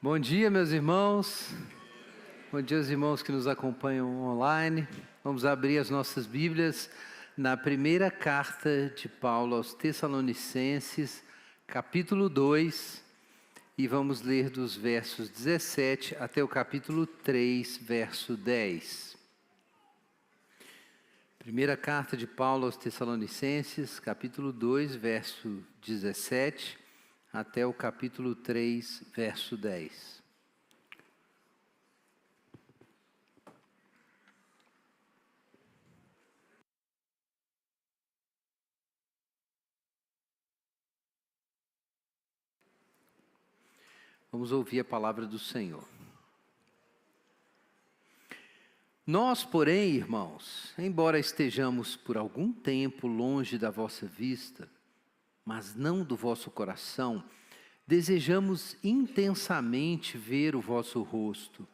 Bom dia, meus irmãos. Bom dia aos irmãos que nos acompanham online. Vamos abrir as nossas Bíblias na primeira carta de Paulo aos Tessalonicenses, capítulo 2, e vamos ler dos versos 17 até o capítulo 3, verso 10. Primeira carta de Paulo aos Tessalonicenses, capítulo 2, verso 17, até o capítulo 3, verso 10. Vamos ouvir a palavra do Senhor. Nós, porém, irmãos, embora estejamos por algum tempo longe da vossa vista, mas não do vosso coração, desejamos intensamente ver o vosso rosto.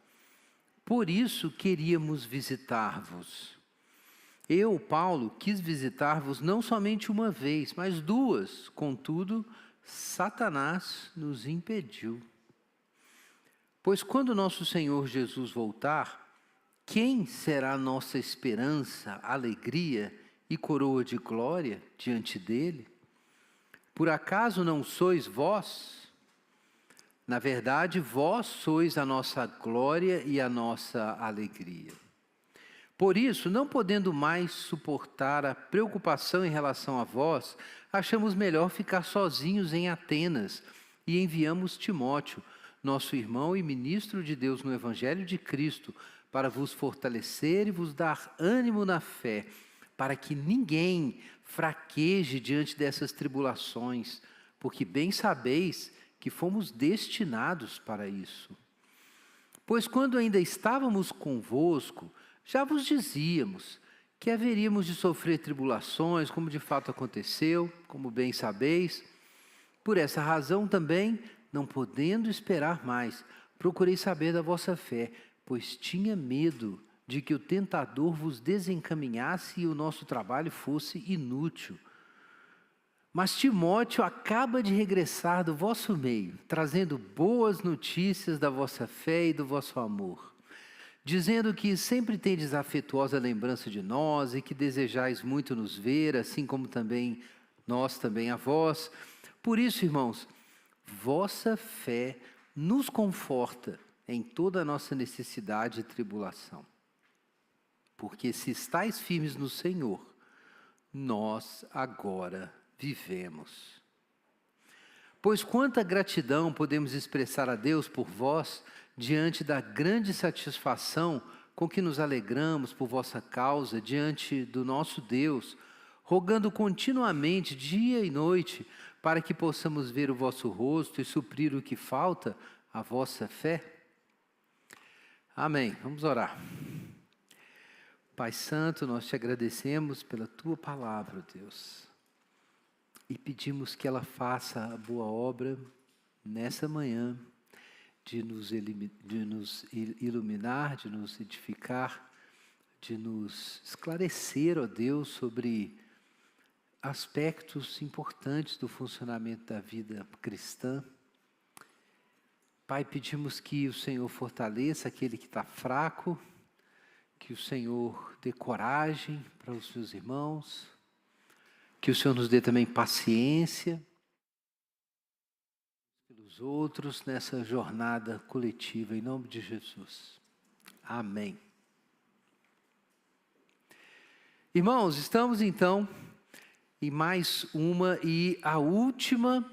Por isso queríamos visitar-vos. Eu, Paulo, quis visitar-vos não somente uma vez, mas duas. Contudo, Satanás nos impediu. Pois quando nosso Senhor Jesus voltar, quem será nossa esperança, alegria e coroa de glória diante dele? Por acaso não sois vós? Na verdade, vós sois a nossa glória e a nossa alegria. Por isso, não podendo mais suportar a preocupação em relação a vós, achamos melhor ficar sozinhos em Atenas e enviamos Timóteo, nosso irmão e ministro de Deus no Evangelho de Cristo, para vos fortalecer e vos dar ânimo na fé, para que ninguém fraqueje diante dessas tribulações, porque bem sabeis que fomos destinados para isso. Pois quando ainda estávamos convosco, já vos dizíamos que haveríamos de sofrer tribulações, como de fato aconteceu, como bem sabeis. Por essa razão também, não podendo esperar mais, procurei saber da vossa fé, pois tinha medo de que o tentador vos desencaminhasse e o nosso trabalho fosse inútil. Mas Timóteo acaba de regressar do vosso meio, trazendo boas notícias da vossa fé e do vosso amor, dizendo que sempre tendes afetuosa lembrança de nós e que desejais muito nos ver, assim como também nós também a vós. Por isso, irmãos, vossa fé nos conforta em toda a nossa necessidade e tribulação. Porque se estáis firmes no Senhor, nós agora vivemos. Pois quanta gratidão podemos expressar a Deus por vós, diante da grande satisfação com que nos alegramos por vossa causa diante do nosso Deus, rogando continuamente, dia e noite, para que possamos ver o vosso rosto e suprir o que falta à vossa fé. Amém. Vamos orar. Pai Santo, nós te agradecemos pela tua palavra, Deus, e pedimos que ela faça a boa obra nessa manhã, de nos iluminar, de nos edificar, de nos esclarecer, ó Deus, sobre aspectos importantes do funcionamento da vida cristã. Pai, pedimos que o Senhor fortaleça aquele que está fraco, que o Senhor dê coragem para os seus irmãos, que o Senhor nos dê também paciência pelos outros nessa jornada coletiva, em nome de Jesus. Amém. Irmãos, estamos então em mais uma e a última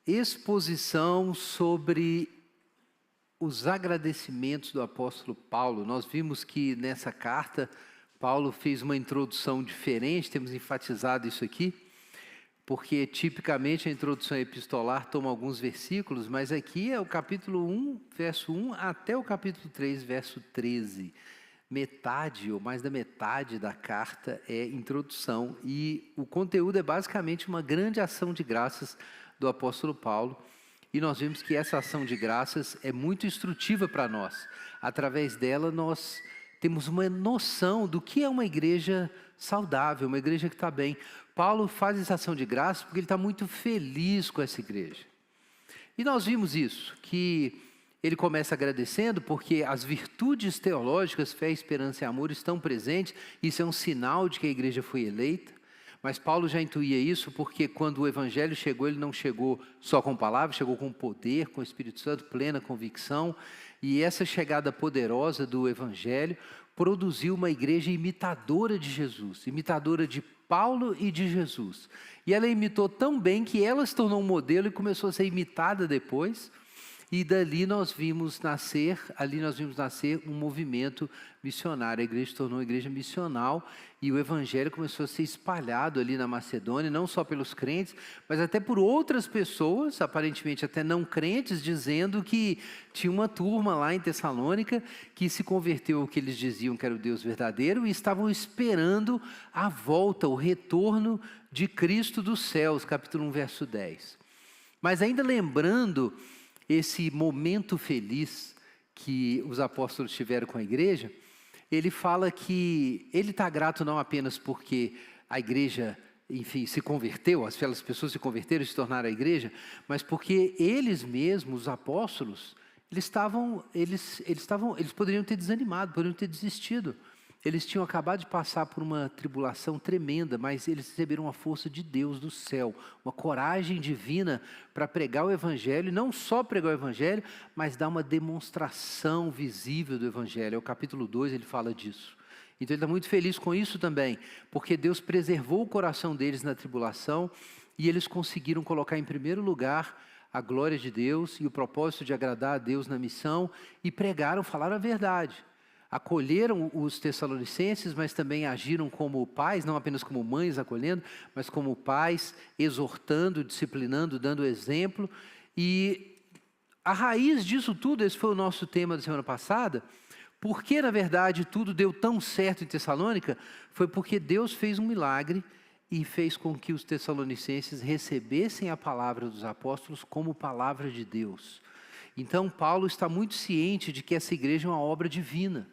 exposição sobre os agradecimentos do apóstolo Paulo. Nós vimos que nessa carta Paulo fez uma introdução diferente, temos enfatizado isso aqui, porque tipicamente a introdução epistolar toma alguns versículos, mas aqui é o capítulo 1, verso 1 até o capítulo 3, verso 13. Metade ou mais da metade da carta é introdução e o conteúdo é basicamente uma grande ação de graças do apóstolo Paulo, e nós vimos que essa ação de graças é muito instrutiva para nós. Através dela nós temos uma noção do que é uma igreja saudável, uma igreja que está bem. Paulo faz essa ação de graças porque ele está muito feliz com essa igreja. E nós vimos isso, que ele começa agradecendo porque as virtudes teológicas, fé, esperança e amor estão presentes. Isso é um sinal de que a igreja foi eleita. Mas Paulo já intuía isso porque quando o evangelho chegou, ele não chegou só com palavras, chegou com poder, com o Espírito Santo, plena convicção. E essa chegada poderosa do evangelho produziu uma igreja imitadora de Jesus, imitadora de Paulo e de Jesus. E ela imitou tão bem que ela se tornou um modelo e começou a ser imitada depois. E dali nós vimos nascer um movimento missionário. A igreja se tornou uma igreja missional e o evangelho começou a ser espalhado ali na Macedônia, não só pelos crentes, mas até por outras pessoas, aparentemente até não crentes, dizendo que tinha uma turma lá em Tessalônica que se converteu ao que eles diziam que era o Deus verdadeiro e estavam esperando a volta, o retorno de Cristo dos céus, capítulo 1, verso 10. Mas ainda lembrando esse momento feliz que os apóstolos tiveram com a igreja, ele fala que ele está grato não apenas porque a igreja, enfim, se converteu, aquelas pessoas se converteram e se tornaram a igreja, mas porque eles mesmos, os apóstolos, eles poderiam ter desanimado, poderiam ter desistido. Eles tinham acabado de passar por uma tribulação tremenda, mas eles receberam uma força de Deus do céu, uma coragem divina para pregar o Evangelho, e não só pregar o Evangelho, mas dar uma demonstração visível do Evangelho. É o capítulo 2, ele fala disso. Então ele está muito feliz com isso também, porque Deus preservou o coração deles na tribulação, e eles conseguiram colocar em primeiro lugar a glória de Deus e o propósito de agradar a Deus na missão, e pregaram, falaram a verdade. Acolheram os tessalonicenses, mas também agiram como pais, não apenas como mães acolhendo, mas como pais, exortando, disciplinando, dando exemplo. E a raiz disso tudo, esse foi o nosso tema da semana passada, porque na verdade tudo deu tão certo em Tessalônica, foi porque Deus fez um milagre e fez com que os tessalonicenses recebessem a palavra dos apóstolos como palavra de Deus. Então Paulo está muito ciente de que essa igreja é uma obra divina.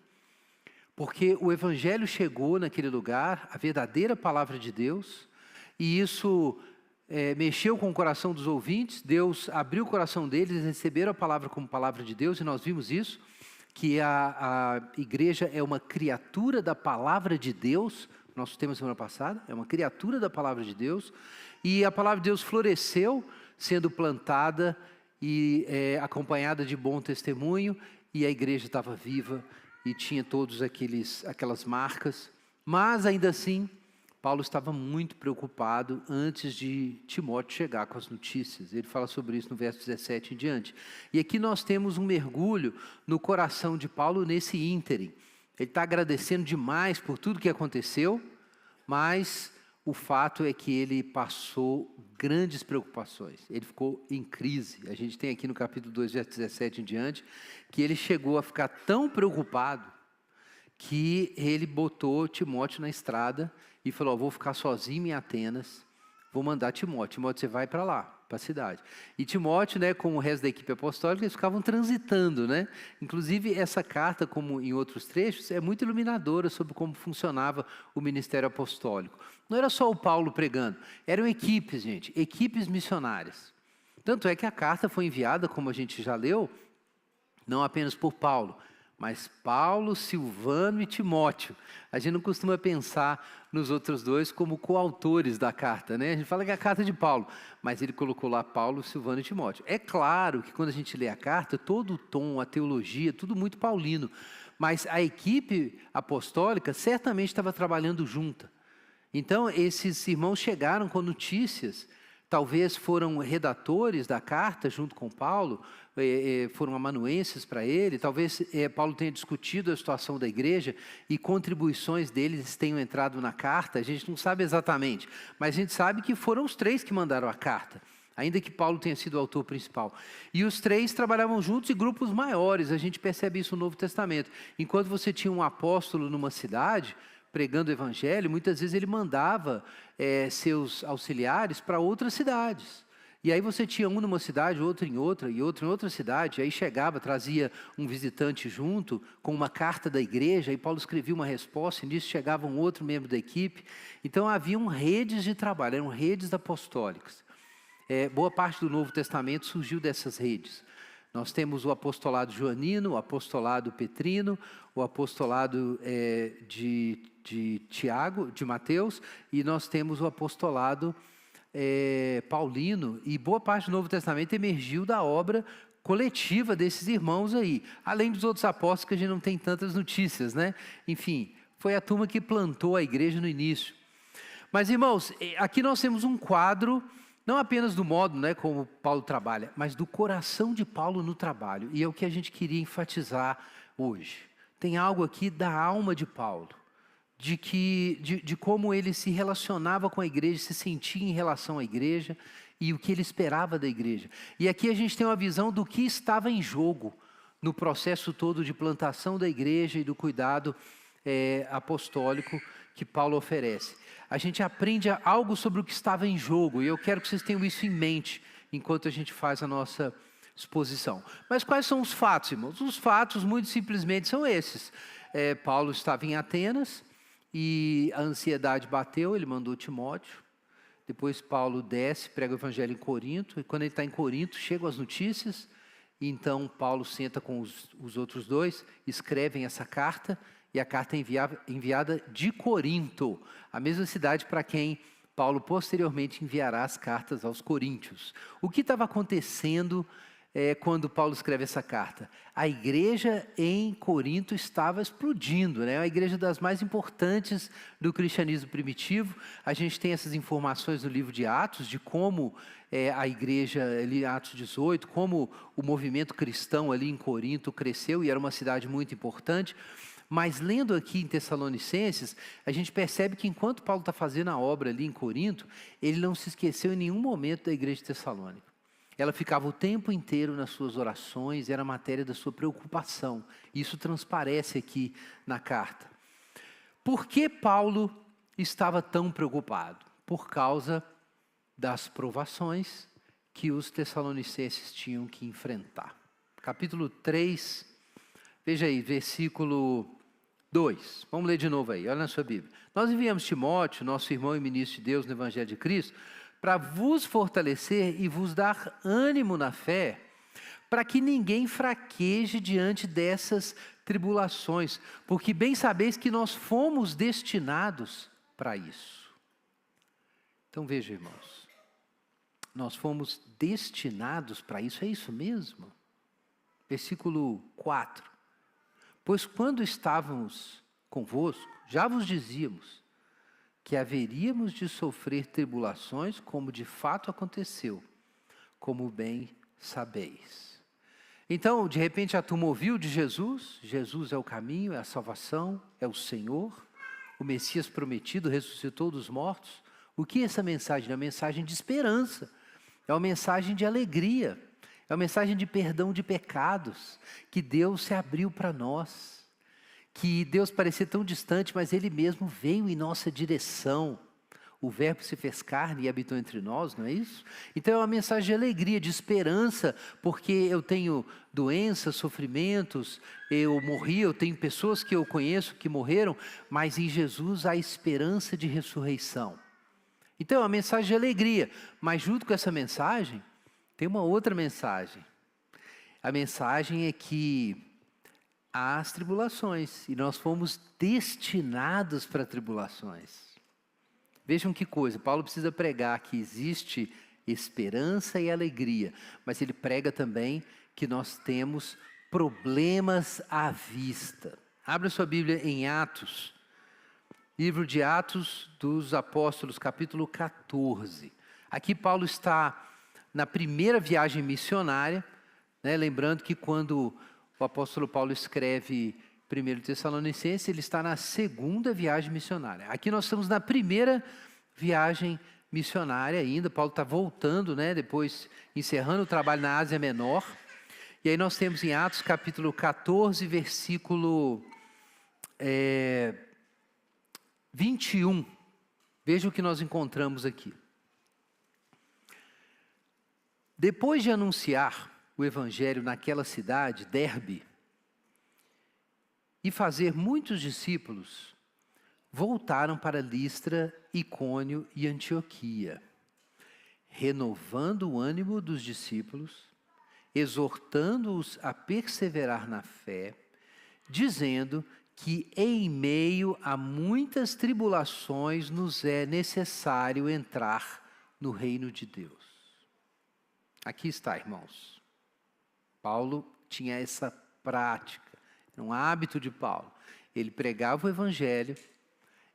Porque o evangelho chegou naquele lugar, a verdadeira palavra de Deus, e isso mexeu com o coração dos ouvintes. Deus abriu o coração deles, eles receberam a palavra como palavra de Deus, e nós vimos isso, que a igreja é uma criatura da palavra de Deus. Nosso tema semana passada, é uma criatura da palavra de Deus, e a palavra de Deus floresceu, sendo plantada e acompanhada de bom testemunho, e a igreja estava viva, e tinha todas aquelas marcas, mas ainda assim, Paulo estava muito preocupado antes de Timóteo chegar com as notícias. Ele fala sobre isso no verso 17 em diante. E aqui nós temos um mergulho no coração de Paulo nesse ínterim. Ele está agradecendo demais por tudo que aconteceu, mas o fato é que ele passou grandes preocupações. Ele ficou em crise. A gente tem aqui no capítulo 2, verso 17 em diante, que ele chegou a ficar tão preocupado que ele botou Timóteo na estrada e falou: vou ficar sozinho em Atenas, vou mandar Timóteo. Timóteo, você vai para lá, para a cidade. E Timóteo, como o resto da equipe apostólica, eles ficavam transitando, Inclusive, essa carta, como em outros trechos, é muito iluminadora sobre como funcionava o ministério apostólico. Não era só o Paulo pregando, eram equipes, gente, equipes missionárias. Tanto é que a carta foi enviada, como a gente já leu, não apenas por Paulo, mas Paulo, Silvano e Timóteo. A gente não costuma pensar nos outros dois como coautores da carta, A gente fala que é a carta de Paulo, mas ele colocou lá Paulo, Silvano e Timóteo. É claro que quando a gente lê a carta, todo o tom, a teologia, tudo muito paulino, mas a equipe apostólica certamente estava trabalhando junta. Então, esses irmãos chegaram com notícias, talvez foram redatores da carta junto com Paulo, foram amanuenses para ele, talvez Paulo tenha discutido a situação da igreja e contribuições deles tenham entrado na carta, a gente não sabe exatamente, mas a gente sabe que foram os três que mandaram a carta, ainda que Paulo tenha sido o autor principal. E os três trabalhavam juntos em grupos maiores, a gente percebe isso no Novo Testamento. Enquanto você tinha um apóstolo numa cidade, pregando o evangelho, muitas vezes ele mandava seus auxiliares para outras cidades. E aí você tinha um numa cidade, outro em outra, e outro em outra cidade. Aí chegava, trazia um visitante junto, com uma carta da igreja, e Paulo escrevia uma resposta, e nisso chegava um outro membro da equipe. Então haviam redes de trabalho, eram redes apostólicas. Boa parte do Novo Testamento surgiu dessas redes. Nós temos o apostolado joanino, o apostolado petrino, o apostolado de Tiago, de Mateus, e nós temos o apostolado paulino, e boa parte do Novo Testamento emergiu da obra coletiva desses irmãos aí, além dos outros apóstolos que a gente não tem tantas notícias, né? Enfim, foi a turma que plantou a igreja no início. Mas, irmãos, aqui nós temos um quadro, não apenas do modo, né, como Paulo trabalha, mas do coração de Paulo no trabalho, e é o que a gente queria enfatizar hoje. Tem algo aqui da alma de Paulo, de como ele se relacionava com a igreja, se sentia em relação à igreja, e o que ele esperava da igreja. E aqui a gente tem uma visão do que estava em jogo no processo todo de plantação da igreja e do cuidado apostólico que Paulo oferece. A gente aprende algo sobre o que estava em jogo, e eu quero que vocês tenham isso em mente enquanto a gente faz a nossa exposição. Mas quais são os fatos, irmãos? Os fatos, muito simplesmente, são esses. Paulo estava em Atenas e a ansiedade bateu, ele mandou Timóteo. Depois Paulo desce, prega o evangelho em Corinto, e quando ele está em Corinto, chegam as notícias, e então Paulo senta com os outros dois, escrevem essa carta, e a carta é enviada de Corinto, a mesma cidade para quem Paulo posteriormente enviará as cartas aos coríntios. O que estava acontecendo quando Paulo escreve essa carta? A igreja em Corinto estava explodindo, né? A igreja das mais importantes do cristianismo primitivo. A gente tem essas informações no livro de Atos, de como a igreja, ali Atos 18, como o movimento cristão ali em Corinto cresceu, e era uma cidade muito importante. Mas lendo aqui em Tessalonicenses, a gente percebe que enquanto Paulo está fazendo a obra ali em Corinto, ele não se esqueceu em nenhum momento da igreja de Tessalônica. Ela ficava o tempo inteiro nas suas orações, era matéria da sua preocupação. Isso transparece aqui na carta. Por que Paulo estava tão preocupado? Por causa das provações que os tessalonicenses tinham que enfrentar. Capítulo 3, veja aí, versículo 2. Vamos ler de novo aí, olha na sua Bíblia. Nós enviamos Timóteo, nosso irmão e ministro de Deus no Evangelho de Cristo, para vos fortalecer e vos dar ânimo na fé, para que ninguém fraqueje diante dessas tribulações, porque bem sabeis que nós fomos destinados para isso. Então veja, irmãos, nós fomos destinados para isso, é isso mesmo? Versículo 4. Pois quando estávamos convosco, já vos dizíamos que haveríamos de sofrer tribulações, como de fato aconteceu, como bem sabeis. Então, de repente, a turma ouviu de Jesus. Jesus é o caminho, é a salvação, é o Senhor, o Messias prometido, ressuscitou dos mortos. O que é essa mensagem? É uma mensagem de esperança, é uma mensagem de alegria, é uma mensagem de perdão de pecados, que Deus se abriu para nós. Que Deus parecia tão distante, mas Ele mesmo veio em nossa direção. O Verbo se fez carne e habitou entre nós, não é isso? Então é uma mensagem de alegria, de esperança, porque eu tenho doenças, sofrimentos, eu morri, eu tenho pessoas que eu conheço que morreram, mas em Jesus há esperança de ressurreição. Então é uma mensagem de alegria, mas junto com essa mensagem, tem uma outra mensagem. A mensagem é que há as tribulações, e nós fomos destinados para tribulações. Vejam que coisa, Paulo precisa pregar que existe esperança e alegria, mas ele prega também que nós temos problemas à vista. Abra sua Bíblia em Atos, livro de Atos dos Apóstolos, capítulo 14. Aqui Paulo está na primeira viagem missionária, né? Lembrando que quando o apóstolo Paulo escreve 1 Tessalonicenses, ele está na segunda viagem missionária. Aqui nós estamos na primeira viagem missionária ainda. Paulo está voltando, né? Depois encerrando o trabalho na Ásia Menor. E aí nós temos em Atos capítulo 14, versículo 21. Veja o que nós encontramos aqui. Depois de anunciar o evangelho naquela cidade, Derbe, e fazer muitos discípulos, voltaram para Listra, Icônio e Antioquia, renovando o ânimo dos discípulos, exortando-os a perseverar na fé, dizendo que em meio a muitas tribulações nos é necessário entrar no reino de Deus. Aqui está, irmãos. Paulo tinha essa prática, um hábito de Paulo. Ele pregava o evangelho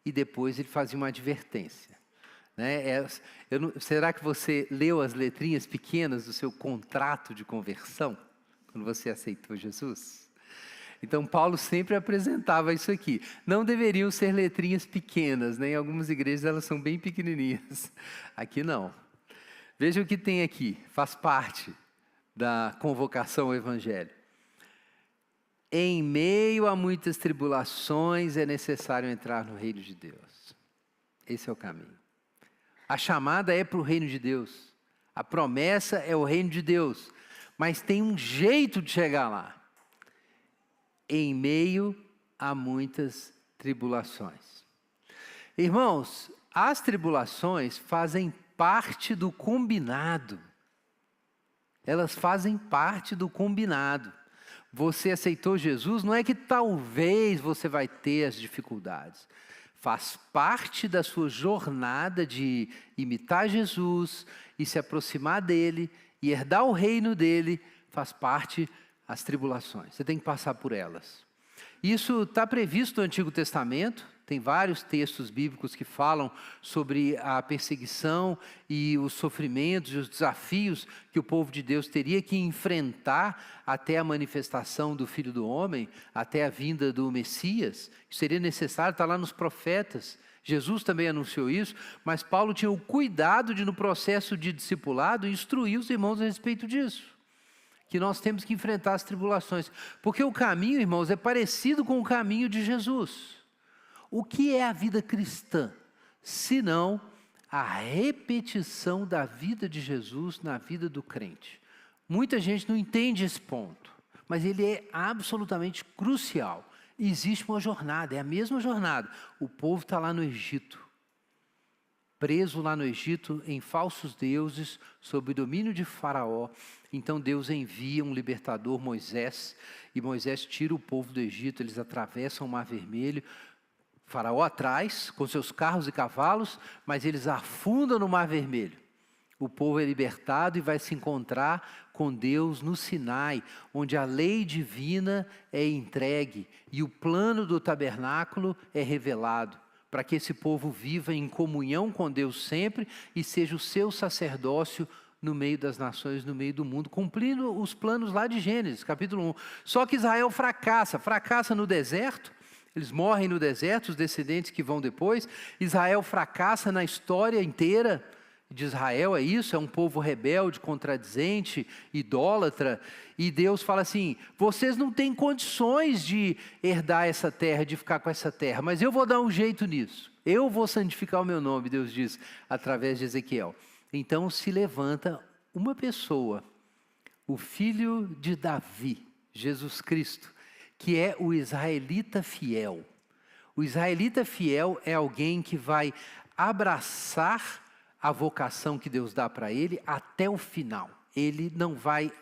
e depois ele fazia uma advertência. Será que você leu as letrinhas pequenas do seu contrato de conversão, quando você aceitou Jesus? Então, Paulo sempre apresentava isso aqui. Não deveriam ser letrinhas pequenas, né? Em algumas igrejas elas são bem pequenininhas. Aqui não. Veja o que tem aqui, faz parte da convocação ao evangelho. Em meio a muitas tribulações é necessário entrar no reino de Deus. Esse é o caminho. A chamada é para o reino de Deus. A promessa é o reino de Deus. Mas tem um jeito de chegar lá. Em meio a muitas tribulações. Irmãos, as tribulações fazem parte do combinado. Elas fazem parte do combinado. Você aceitou Jesus, não é que talvez você vai ter as dificuldades. Faz parte da sua jornada de imitar Jesus e se aproximar dele e herdar o reino dele, faz parte as tribulações. Você tem que passar por elas. Isso está previsto no Antigo Testamento. Tem vários textos bíblicos que falam sobre a perseguição e os sofrimentos e os desafios que o povo de Deus teria que enfrentar até a manifestação do Filho do Homem, até a vinda do Messias. Isso seria necessário, está lá nos profetas. Jesus também anunciou isso, mas Paulo tinha o cuidado de, no processo de discipulado, instruir os irmãos a respeito disso. Que nós temos que enfrentar as tribulações. Porque o caminho, irmãos, é parecido com o caminho de Jesus. O que é a vida cristã, senão a repetição da vida de Jesus na vida do crente? Muita gente não entende esse ponto, mas ele é absolutamente crucial. Existe uma jornada, é a mesma jornada. O povo está lá no Egito, preso lá no Egito em falsos deuses, sob o domínio de Faraó. Então Deus envia um libertador, Moisés, e Moisés tira o povo do Egito, eles atravessam o Mar Vermelho, Faraó atrás, com seus carros e cavalos, mas eles afundam no Mar Vermelho. O povo é libertado e vai se encontrar com Deus no Sinai, onde a lei divina é entregue e o plano do tabernáculo é revelado, para que esse povo viva em comunhão com Deus sempre e seja o seu sacerdócio no meio das nações, no meio do mundo, cumprindo os planos lá de Gênesis, capítulo 1. Só que Israel fracassa no deserto. Eles morrem no deserto, os descendentes que vão depois. Israel fracassa na história inteira de Israel, é isso, é um povo rebelde, contradizente, idólatra. E Deus fala assim, vocês não têm condições de herdar essa terra, de ficar com essa terra, mas eu vou dar um jeito nisso. Eu vou santificar o meu nome, Deus diz, através de Ezequiel. Então se levanta uma pessoa, o filho de Davi, Jesus Cristo, que é o israelita fiel. O israelita fiel é alguém que vai abraçar a vocação que Deus dá para ele até o final. Ele não vai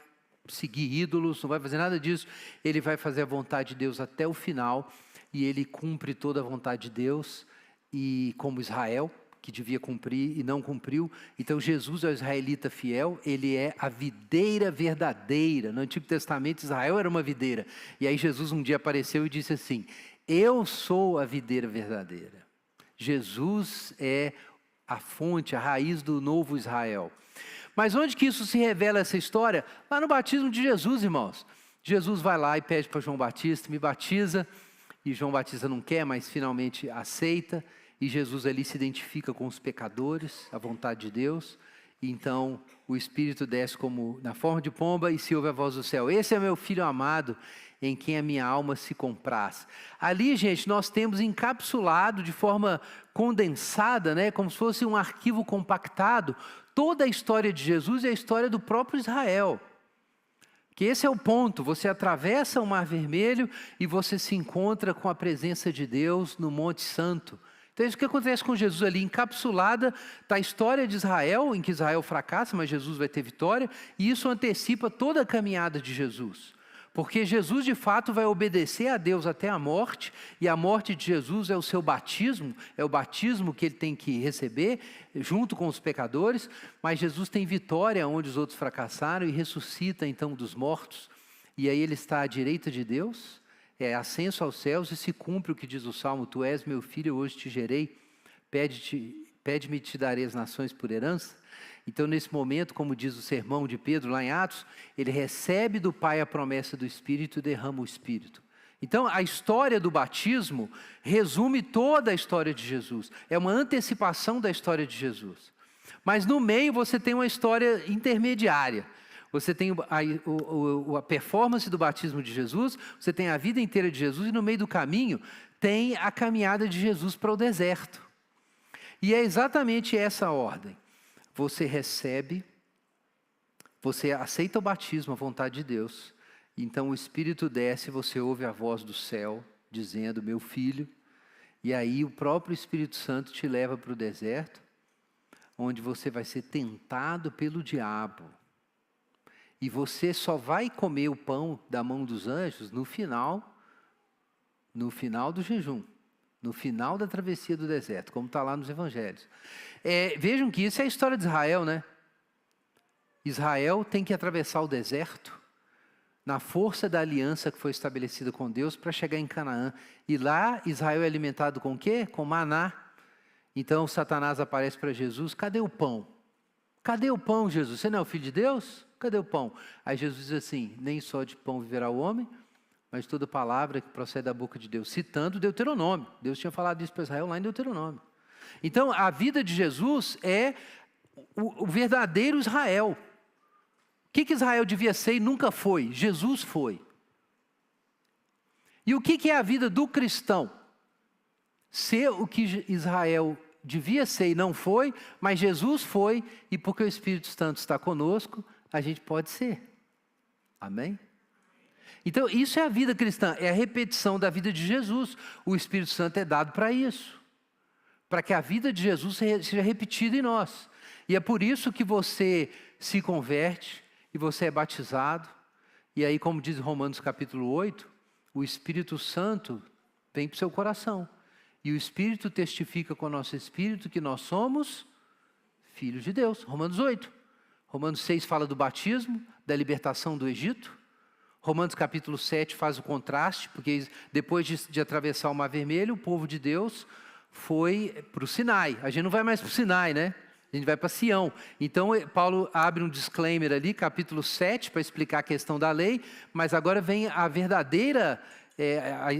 seguir ídolos, não vai fazer nada disso. Ele vai fazer a vontade de Deus até o final e ele cumpre toda a vontade de Deus, e como Israel, que devia cumprir e não cumpriu. Então Jesus é o israelita fiel, ele é a videira verdadeira. No Antigo Testamento Israel era uma videira, e aí Jesus um dia apareceu e disse assim, eu sou a videira verdadeira. Jesus é a fonte, a raiz do novo Israel. Mas onde que isso se revela, essa história? Lá no batismo de Jesus, irmãos. Jesus vai lá e pede para João Batista, me batiza, e João Batista não quer, mas finalmente aceita. E Jesus ali se identifica com os pecadores, a vontade de Deus. E então o Espírito desce como na forma de pomba e se ouve a voz do céu. Esse é meu filho amado, em quem a minha alma se compraz. Ali, gente, nós temos encapsulado de forma condensada, né, como se fosse um arquivo compactado, toda a história de Jesus e a história do próprio Israel. Que esse é o ponto, você atravessa o Mar Vermelho e você se encontra com a presença de Deus no Monte Santo, Então é isso que acontece com Jesus ali, encapsulada está a história de Israel, em que Israel fracassa, mas Jesus vai ter vitória, e isso antecipa toda a caminhada de Jesus. Porque Jesus de fato vai obedecer a Deus até a morte, e a morte de Jesus é o seu batismo, é o batismo que ele tem que receber, junto com os pecadores, mas Jesus tem vitória onde os outros fracassaram e ressuscita então dos mortos, e aí ele está à direita de Deus, é ascenso aos céus, e se cumpre o que diz o Salmo: Tu és meu filho, hoje te gerei, pede-me e te darei as nações por herança. Então nesse momento, como diz o sermão de Pedro lá em Atos, ele recebe do Pai a promessa do Espírito e derrama o Espírito. Então a história do batismo resume toda a história de Jesus, é uma antecipação da história de Jesus. Mas no meio você tem uma história intermediária. Você tem a performance do batismo de Jesus, você tem a vida inteira de Jesus, e no meio do caminho tem a caminhada de Jesus para o deserto. E é exatamente essa ordem. Você recebe, você aceita o batismo, a vontade de Deus, então o Espírito desce, você ouve a voz do céu, dizendo: meu filho, e aí o próprio Espírito Santo te leva para o deserto, onde você vai ser tentado pelo diabo. E você só vai comer o pão da mão dos anjos no final do jejum, no final da travessia do deserto, como está lá nos evangelhos. Vejam que isso é a história de Israel, né? Israel tem que atravessar o deserto, na força da aliança que foi estabelecida com Deus, para chegar em Canaã. E lá Israel é alimentado com o quê? Com maná. Então Satanás aparece para Jesus: cadê o pão? Cadê o pão, Jesus? Você não é o Filho de Deus? Cadê o pão? Aí Jesus diz assim: nem só de pão viverá o homem, mas toda palavra que procede da boca de Deus, citando Deuteronômio. Deus tinha falado isso para Israel lá em Deuteronômio. Então a vida de Jesus é o verdadeiro Israel. O que Israel devia ser e nunca foi? Jesus foi. E o que é a vida do cristão? Ser o que Israel devia ser e não foi, mas Jesus foi, e porque o Espírito Santo está conosco, a gente pode ser. Amém? Então isso é a vida cristã, é a repetição da vida de Jesus. O Espírito Santo é dado para isso, para que a vida de Jesus seja repetida em nós. E é por isso que você se converte, e você é batizado, e aí, como diz Romanos capítulo 8, o Espírito Santo vem para o seu coração, e o Espírito testifica com o nosso espírito que nós somos filhos de Deus. Romanos 8. Romanos 6 fala do batismo, da libertação do Egito. Romanos capítulo 7 faz o contraste, porque depois de atravessar o Mar Vermelho, o povo de Deus foi para o Sinai. A gente não vai mais para o Sinai, né? A gente vai para Sião. Então Paulo abre um disclaimer ali, capítulo 7, para explicar a questão da lei, mas agora vem a verdadeira,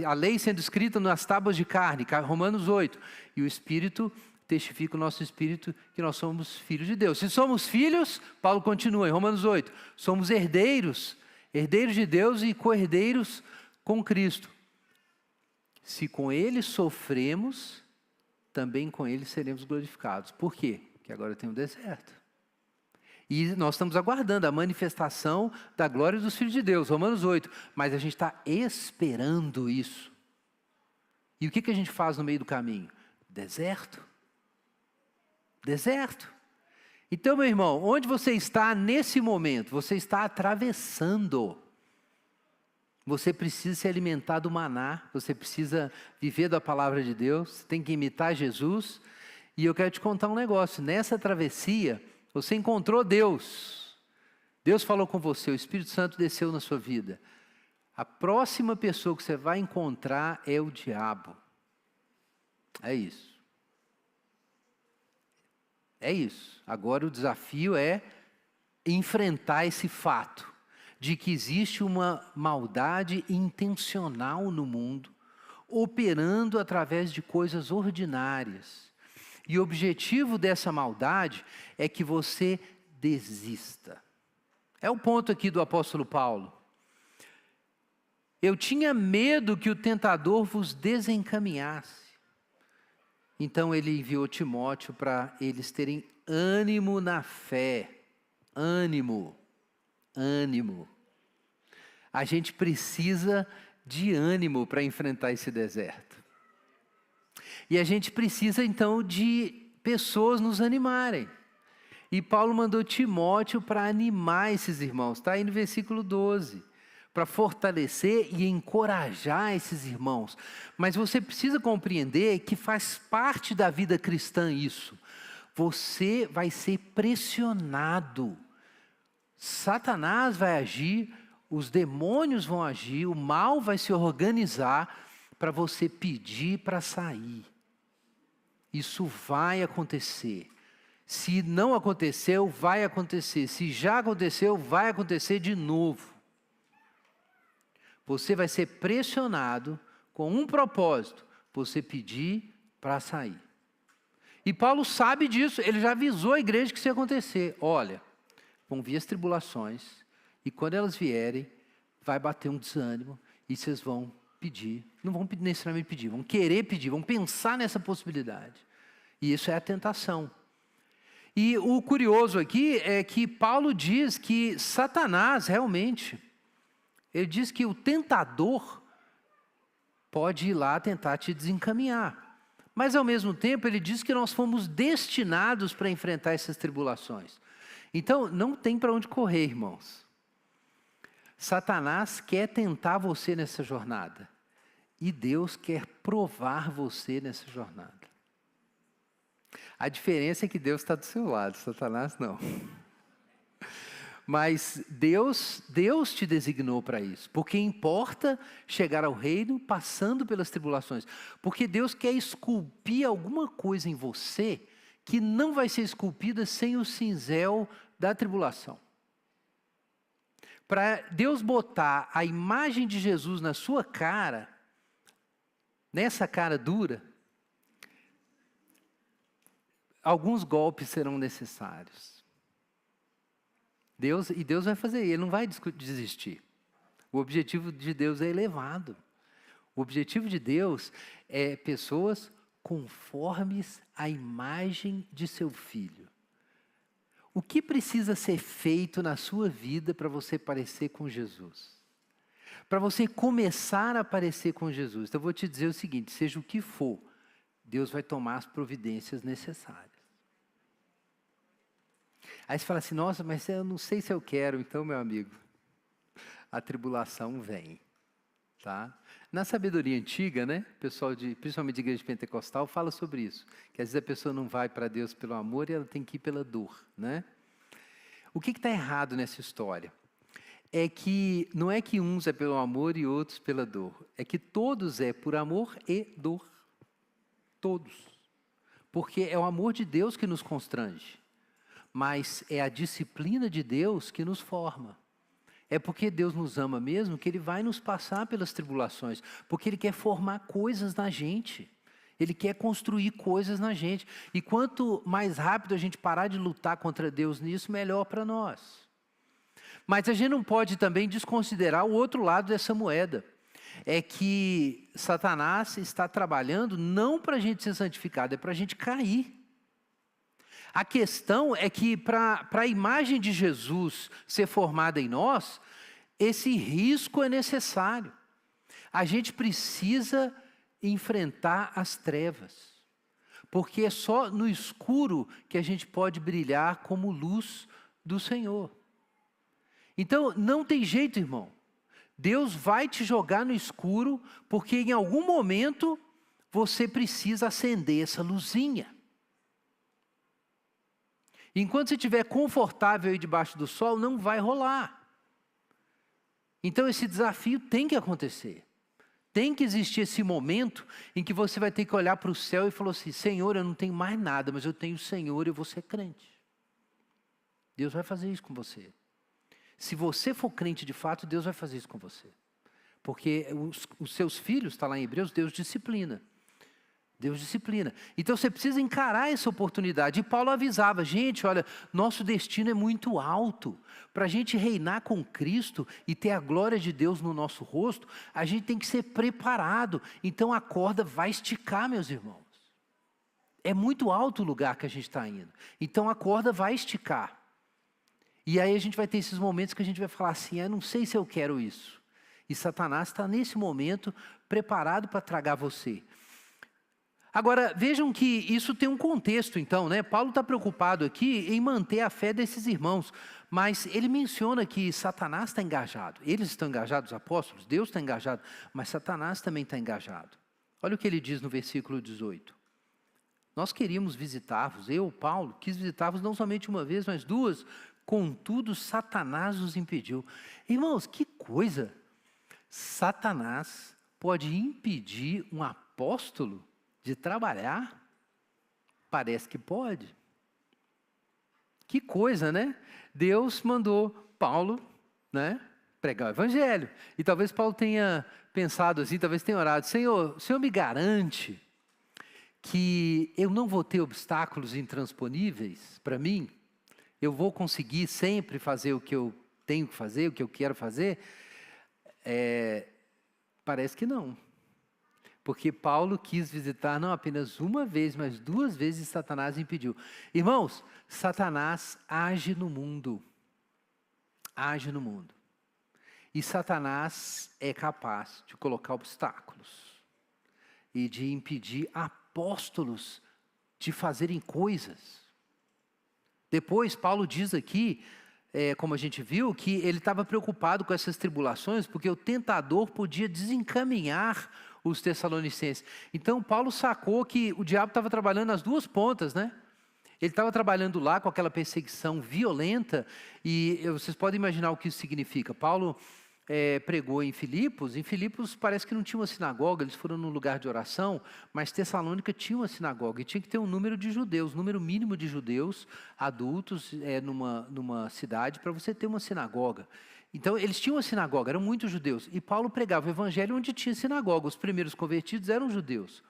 a lei sendo escrita nas tábuas de carne, Romanos 8. E o Espírito testifica o nosso espírito que nós somos filhos de Deus. Se somos filhos, Paulo continua em Romanos 8, somos herdeiros de Deus e co-herdeiros com Cristo. Se com Ele sofremos, também com Ele seremos glorificados. Por quê? Porque agora tem um deserto. E nós estamos aguardando a manifestação da glória dos filhos de Deus, Romanos 8. Mas a gente está esperando isso. E o que a gente faz no meio do caminho? Deserto. Deserto. Então, meu irmão, onde você está nesse momento? Você está atravessando. Você precisa se alimentar do maná, você precisa viver da palavra de Deus, você tem que imitar Jesus. E eu quero te contar um negócio, nessa travessia, você encontrou Deus. Deus falou com você, o Espírito Santo desceu na sua vida. A próxima pessoa que você vai encontrar é o diabo. É isso. É isso. Agora o desafio é enfrentar esse fato de que existe uma maldade intencional no mundo, operando através de coisas ordinárias. E o objetivo dessa maldade é que você desista. É o ponto aqui do apóstolo Paulo. Eu tinha medo que o tentador vos desencaminhasse. Então ele enviou Timóteo para eles terem ânimo na fé. Ânimo. A gente precisa de ânimo para enfrentar esse deserto. E a gente precisa então de pessoas nos animarem. E Paulo mandou Timóteo para animar esses irmãos, está aí no versículo 12, para fortalecer e encorajar esses irmãos. Mas você precisa compreender que faz parte da vida cristã isso. Você vai ser pressionado. Satanás vai agir, os demônios vão agir, o mal vai se organizar para você pedir para sair. Isso vai acontecer. Se não aconteceu, vai acontecer. Se já aconteceu, vai acontecer de novo. Você vai ser pressionado com um propósito, você pedir para sair. E Paulo sabe disso, ele já avisou a igreja que isso ia acontecer. Olha, vão vir as tribulações, e quando elas vierem, vai bater um desânimo, e vocês vão pedir, não vão necessariamente pedir, vão querer pedir, vão pensar nessa possibilidade. E isso é a tentação. E o curioso aqui é que Paulo diz que Satanás realmente, ele diz que o tentador pode ir lá tentar te desencaminhar. Mas ao mesmo tempo ele diz que nós fomos destinados para enfrentar essas tribulações. Então não tem para onde correr, irmãos. Satanás quer tentar você nessa jornada. E Deus quer provar você nessa jornada. A diferença é que Deus está do seu lado, Satanás não. Mas Deus te designou para isso. Porque importa chegar ao reino passando pelas tribulações. Porque Deus quer esculpir alguma coisa em você que não vai ser esculpida sem o cinzel da tribulação. Para Deus botar a imagem de Jesus na sua cara, nessa cara dura, alguns golpes serão necessários. Deus vai fazer, Ele não vai desistir. O objetivo de Deus é elevado. O objetivo de Deus é pessoas conformes à imagem de seu Filho. O que precisa ser feito na sua vida para você parecer com Jesus? Para você começar a parecer com Jesus. Então eu vou te dizer o seguinte, seja o que for, Deus vai tomar as providências necessárias. Aí você fala assim, nossa, mas eu não sei se eu quero. Então, meu amigo, a tribulação vem, tá? Na sabedoria antiga, né, pessoal principalmente de igreja pentecostal, fala sobre isso. Que às vezes a pessoa não vai para Deus pelo amor e ela tem que ir pela dor, né? O que está errado nessa história? É que não é que uns é pelo amor e outros pela dor. É que todos é por amor e dor. Todos. Porque é o amor de Deus que nos constrange. Mas é a disciplina de Deus que nos forma. É porque Deus nos ama mesmo que Ele vai nos passar pelas tribulações. Porque Ele quer formar coisas na gente. Ele quer construir coisas na gente. E quanto mais rápido a gente parar de lutar contra Deus nisso, melhor para nós. Mas a gente não pode também desconsiderar o outro lado dessa moeda. É que Satanás está trabalhando não para a gente ser santificado, é para a gente cair. A questão é que para a imagem de Jesus ser formada em nós, esse risco é necessário. A gente precisa enfrentar as trevas. Porque é só no escuro que a gente pode brilhar como luz do Senhor. Então, não tem jeito, irmão. Deus vai te jogar no escuro, porque em algum momento você precisa acender essa luzinha. Enquanto você estiver confortável aí debaixo do sol, não vai rolar. Então esse desafio tem que acontecer. Tem que existir esse momento em que você vai ter que olhar para o céu e falar assim, Senhor, eu não tenho mais nada, mas eu tenho o Senhor e eu vou ser crente. Deus vai fazer isso com você. Se você for crente de fato, Deus vai fazer isso com você. Porque os seus filhos, está lá em Hebreus, Deus disciplina. Deus disciplina. Então você precisa encarar essa oportunidade. E Paulo avisava, gente, olha, nosso destino é muito alto. Para a gente reinar com Cristo e ter a glória de Deus no nosso rosto, a gente tem que ser preparado. Então a corda vai esticar, meus irmãos. É muito alto o lugar que a gente está indo. Então a corda vai esticar. E aí a gente vai ter esses momentos que a gente vai falar assim, eu não sei se eu quero isso. E Satanás está nesse momento preparado para tragar você. Agora, vejam que isso tem um contexto, então, né? Paulo está preocupado aqui em manter a fé desses irmãos, mas ele menciona que Satanás está engajado. Eles estão engajados, os apóstolos, Deus está engajado, mas Satanás também está engajado. Olha o que ele diz no versículo 18. Nós queríamos visitar-vos, eu, Paulo, quis visitar-vos não somente uma vez, mas duas, contudo Satanás os impediu. Irmãos, que coisa! Satanás pode impedir um apóstolo de trabalhar? Parece que pode. Que coisa, né? Deus mandou Paulo, né, pregar o evangelho. E talvez Paulo tenha pensado assim, talvez tenha orado: Senhor, o Senhor me garante que eu não vou ter obstáculos intransponíveis para mim? Eu vou conseguir sempre fazer o que eu tenho que fazer, o que eu quero fazer? Parece que não. Porque Paulo quis visitar não apenas uma vez, mas duas vezes Satanás impediu. Irmãos, Satanás age no mundo. Age no mundo. E Satanás é capaz de colocar obstáculos e de impedir apóstolos de fazerem coisas. Depois, Paulo diz aqui, como a gente viu, que ele estava preocupado com essas tribulações, porque o tentador podia desencaminhar os tessalonicenses. Então, Paulo sacou que o diabo estava trabalhando nas duas pontas, né? Ele estava trabalhando lá com aquela perseguição violenta, e vocês podem imaginar o que isso significa. Paulo pregou em Filipos parece que não tinha uma sinagoga, eles foram num lugar de oração, mas Tessalônica tinha uma sinagoga, e tinha que ter um número de judeus, número mínimo de judeus adultos numa cidade, para você ter uma sinagoga. Então, eles tinham uma sinagoga, eram muitos judeus, e Paulo pregava o evangelho onde tinha sinagoga, os primeiros convertidos eram judeus.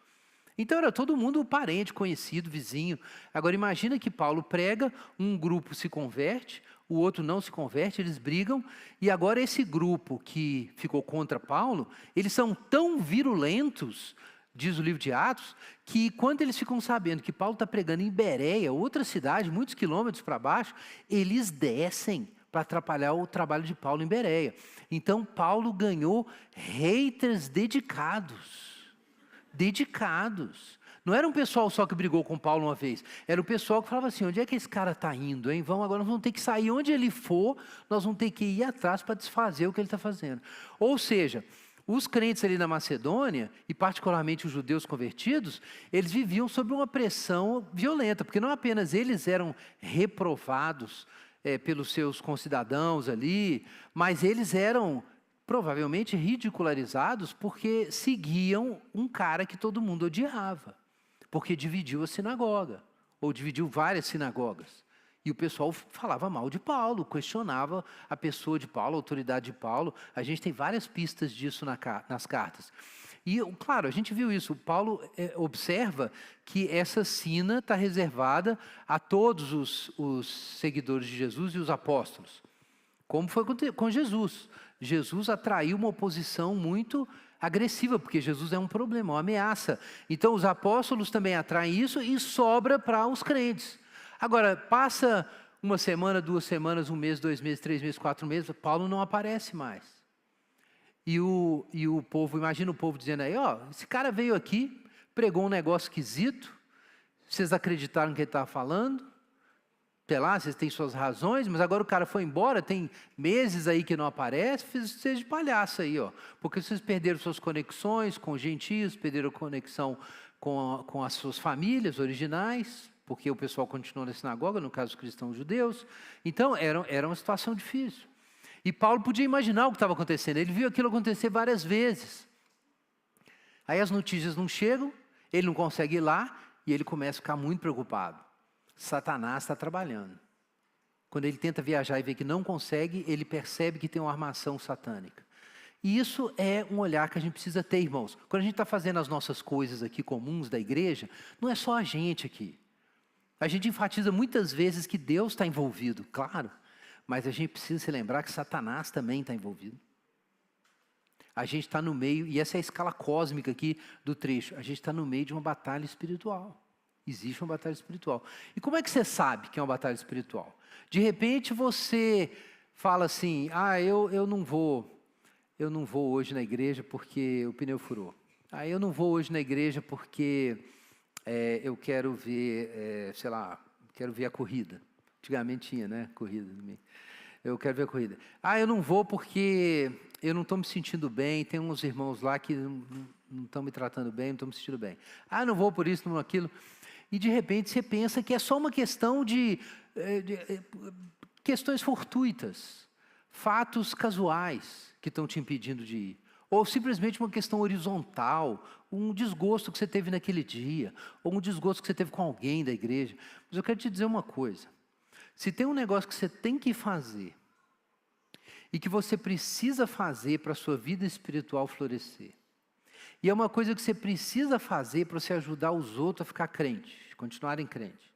Então, era todo mundo parente, conhecido, vizinho. Agora, imagina que Paulo prega, um grupo se converte, o outro não se converte, eles brigam, e agora esse grupo que ficou contra Paulo, eles são tão virulentos, diz o livro de Atos, que quando eles ficam sabendo que Paulo está pregando em Bereia, outra cidade, muitos quilômetros para baixo, eles descem para atrapalhar o trabalho de Paulo em Bereia. Então, Paulo ganhou haters dedicados. Não era um pessoal só que brigou com Paulo uma vez, era o pessoal que falava assim: onde é que esse cara está indo, hein? Agora nós vamos ter que sair, onde ele for, nós vamos ter que ir atrás para desfazer o que ele está fazendo. Ou seja, os crentes ali na Macedônia, e particularmente os judeus convertidos, eles viviam sob uma pressão violenta, porque não apenas eles eram reprovados pelos seus concidadãos ali, mas eles eram provavelmente ridicularizados porque seguiam um cara que todo mundo odiava, porque dividiu a sinagoga, ou dividiu várias sinagogas. E o pessoal falava mal de Paulo, questionava a pessoa de Paulo, a autoridade de Paulo. A gente tem várias pistas disso nas cartas. E, claro, a gente viu isso. Paulo observa que essa sina está reservada a todos os seguidores de Jesus e os apóstolos. Como foi com Jesus. Jesus atraiu uma oposição muito agressiva, porque Jesus é um problema, uma ameaça. Então, os apóstolos também atraem isso e sobra para os crentes. Agora, passa uma semana, 2 semanas, 1 mês, 2 meses, 3 meses, 4 meses, Paulo não aparece mais. E o povo, imagina o povo dizendo aí: esse cara veio aqui, pregou um negócio esquisito, vocês acreditaram no que ele estava falando? Sei lá, vocês têm suas razões, mas agora o cara foi embora, tem meses aí que não aparece, vocês de palhaço aí, porque vocês perderam suas conexões com os gentios, perderam conexão com as suas famílias originais, porque o pessoal continuou na sinagoga, no caso os cristãos judeus. Então, era uma situação difícil. E Paulo podia imaginar o que estava acontecendo, ele viu aquilo acontecer várias vezes. Aí as notícias não chegam, ele não consegue ir lá, e ele começa a ficar muito preocupado. Satanás está trabalhando. Quando ele tenta viajar e vê que não consegue, ele percebe que tem uma armação satânica. E isso é um olhar que a gente precisa ter, irmãos. Quando a gente está fazendo as nossas coisas aqui comuns da igreja, não é só a gente aqui. A gente enfatiza muitas vezes que Deus está envolvido, claro. Mas a gente precisa se lembrar que Satanás também está envolvido. A gente está no meio, e essa é a escala cósmica aqui do trecho, a gente está no meio de uma batalha espiritual. Existe uma batalha espiritual. E como é que você sabe que é uma batalha espiritual? De repente você fala assim: eu não vou hoje na igreja porque o pneu furou. Eu não vou hoje na igreja porque eu quero ver, sei lá, quero ver a corrida. Antigamente tinha, né, corrida. Eu quero ver a corrida. Eu não vou porque eu não estou me sentindo bem, tem uns irmãos lá que não estão me tratando bem, não estou me sentindo bem. Não vou por isso, não aquilo. E de repente você pensa que é só uma questão de questões fortuitas, fatos casuais que estão te impedindo de ir. Ou simplesmente uma questão horizontal, um desgosto que você teve naquele dia, ou um desgosto que você teve com alguém da igreja. Mas eu quero te dizer uma coisa. Se tem um negócio que você tem que fazer, e que você precisa fazer para a sua vida espiritual florescer, e é uma coisa que você precisa fazer para você ajudar os outros a ficar crente, continuarem crente,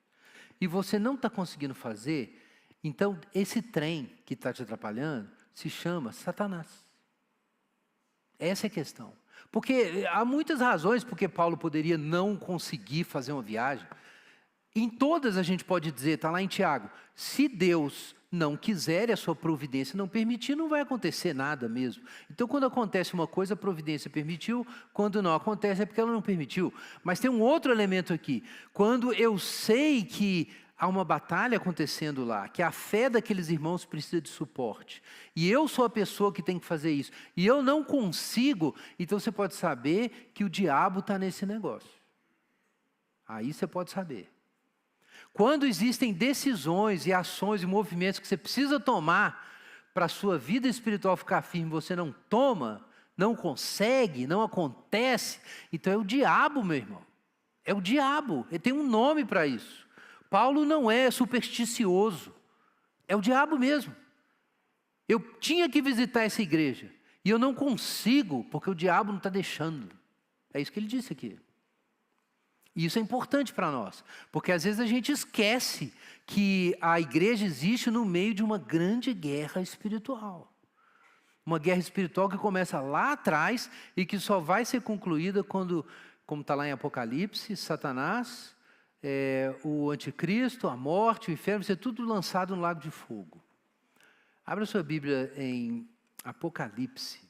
e você não está conseguindo fazer, então esse trem que está te atrapalhando se chama Satanás. Essa é a questão. Porque há muitas razões porque Paulo poderia não conseguir fazer uma viagem. Em todas a gente pode dizer, está lá em Tiago, se Deus não quiser e a sua providência não permitir, não vai acontecer nada mesmo. Então, quando acontece uma coisa, a providência permitiu, quando não acontece é porque ela não permitiu. Mas tem um outro elemento aqui, quando eu sei que há uma batalha acontecendo lá, que a fé daqueles irmãos precisa de suporte, e eu sou a pessoa que tem que fazer isso, e eu não consigo, então você pode saber que o diabo está nesse negócio. Aí você pode saber. Quando existem decisões e ações e movimentos que você precisa tomar para a sua vida espiritual ficar firme, você não toma, não consegue, não acontece, então é o diabo, meu irmão. É o diabo, ele tem um nome para isso. Paulo não é supersticioso, é o diabo mesmo. Eu tinha que visitar essa igreja, e eu não consigo, porque o diabo não está deixando. É isso que ele disse aqui. E isso é importante para nós, porque às vezes a gente esquece que a igreja existe no meio de uma grande guerra espiritual. Uma guerra espiritual que começa lá atrás e que só vai ser concluída quando, como está lá em Apocalipse, Satanás, o anticristo, a morte, o inferno, vai ser tudo lançado no lago de fogo. Abra sua Bíblia em Apocalipse,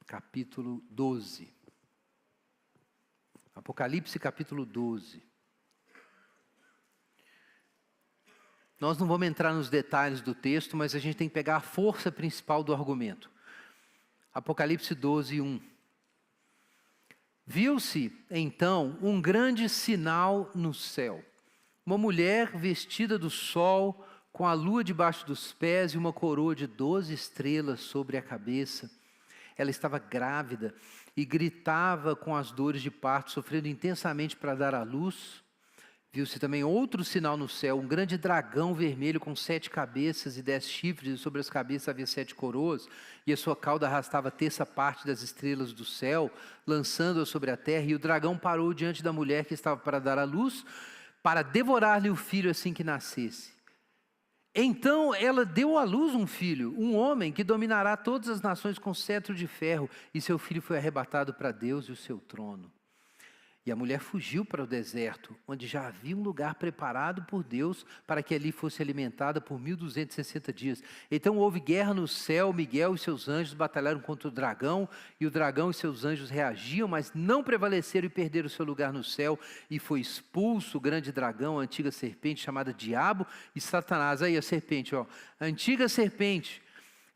capítulo 12. Apocalipse capítulo 12. Nós não vamos entrar nos detalhes do texto, mas a gente tem que pegar a força principal do argumento. Apocalipse 12, 1. Viu-se, então, um grande sinal no céu. Uma mulher vestida do sol, com a lua debaixo dos pés e uma coroa de 12 estrelas sobre a cabeça. Ela estava grávida e gritava com as dores de parto, sofrendo intensamente para dar à luz. Viu-se também outro sinal no céu, um grande dragão vermelho com 7 cabeças e 10 chifres, e sobre as cabeças havia 7 coroas, e a sua cauda arrastava a terça parte das estrelas do céu, lançando-as sobre a terra, e o dragão parou diante da mulher que estava para dar à luz, para devorar-lhe o filho assim que nascesse. Então ela deu à luz um filho, um homem que dominará todas as nações com cetro de ferro, e seu filho foi arrebatado para Deus e o seu trono. E a mulher fugiu para o deserto, onde já havia um lugar preparado por Deus para que ali fosse alimentada por 1260 dias. Então houve guerra no céu, Miguel e seus anjos batalharam contra o dragão, e o dragão e seus anjos reagiam, mas não prevaleceram e perderam seu lugar no céu, e foi expulso o grande dragão, a antiga serpente chamada Diabo e Satanás. Aí a serpente, a antiga serpente,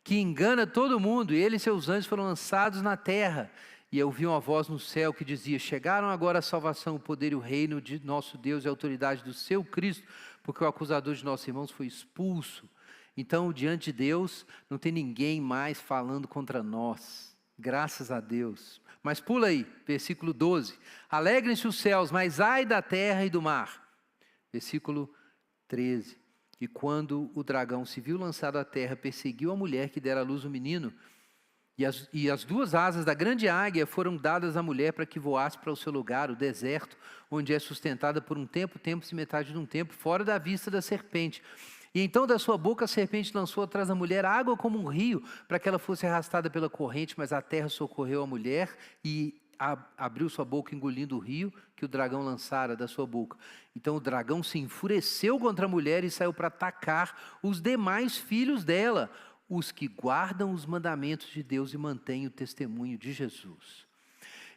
que engana todo mundo, e ele e seus anjos foram lançados na terra. E eu vi uma voz no céu que dizia: chegaram agora a salvação, o poder e o reino de nosso Deus e a autoridade do seu Cristo, porque o acusador de nossos irmãos foi expulso. Então, diante de Deus, não tem ninguém mais falando contra nós. Graças a Deus. Mas pula aí, versículo 12. Alegrem-se os céus, mas ai da terra e do mar. Versículo 13. E quando o dragão se viu lançado à terra, perseguiu a mulher que dera à luz o menino, e as 2 asas da grande águia foram dadas à mulher para que voasse para o seu lugar, o deserto, onde é sustentada por um tempo e metade de um tempo, fora da vista da serpente. E então da sua boca a serpente lançou atrás da mulher água como um rio, para que ela fosse arrastada pela corrente, mas a terra socorreu a mulher e abriu sua boca, engolindo o rio que o dragão lançara da sua boca. Então o dragão se enfureceu contra a mulher e saiu para atacar os demais filhos dela, os que guardam os mandamentos de Deus e mantêm o testemunho de Jesus.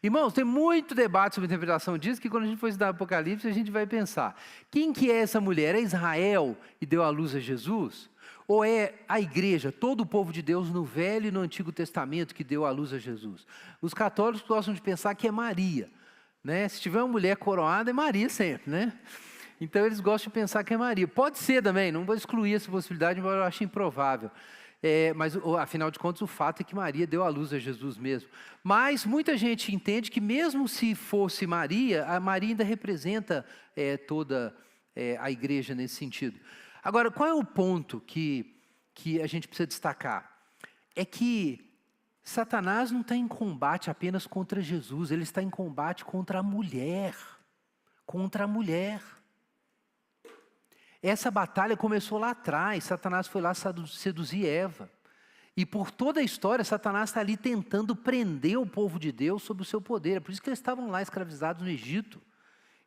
Irmãos, tem muito debate sobre a interpretação disso, que quando a gente for estudar Apocalipse, a gente vai pensar, quem que é essa mulher? É Israel e deu à luz a Jesus? Ou é a igreja, todo o povo de Deus no Velho e no Antigo Testamento que deu à luz a Jesus? Os católicos gostam de pensar que é Maria, né? Se tiver uma mulher coroada, é Maria sempre, né? Então eles gostam de pensar que é Maria. Pode ser também, não vou excluir essa possibilidade, embora eu ache improvável. Mas, afinal de contas, o fato é que Maria deu à luz a Jesus mesmo. Mas muita gente entende que mesmo se fosse Maria, a Maria ainda representa toda a igreja nesse sentido. Agora, qual é o ponto que a gente precisa destacar? É que Satanás não está em combate apenas contra Jesus, ele está em combate contra a mulher. Contra a mulher. Essa batalha começou lá atrás, Satanás foi lá seduzir Eva. E por toda a história, Satanás está ali tentando prender o povo de Deus sob o seu poder. É por isso que eles estavam lá escravizados no Egito.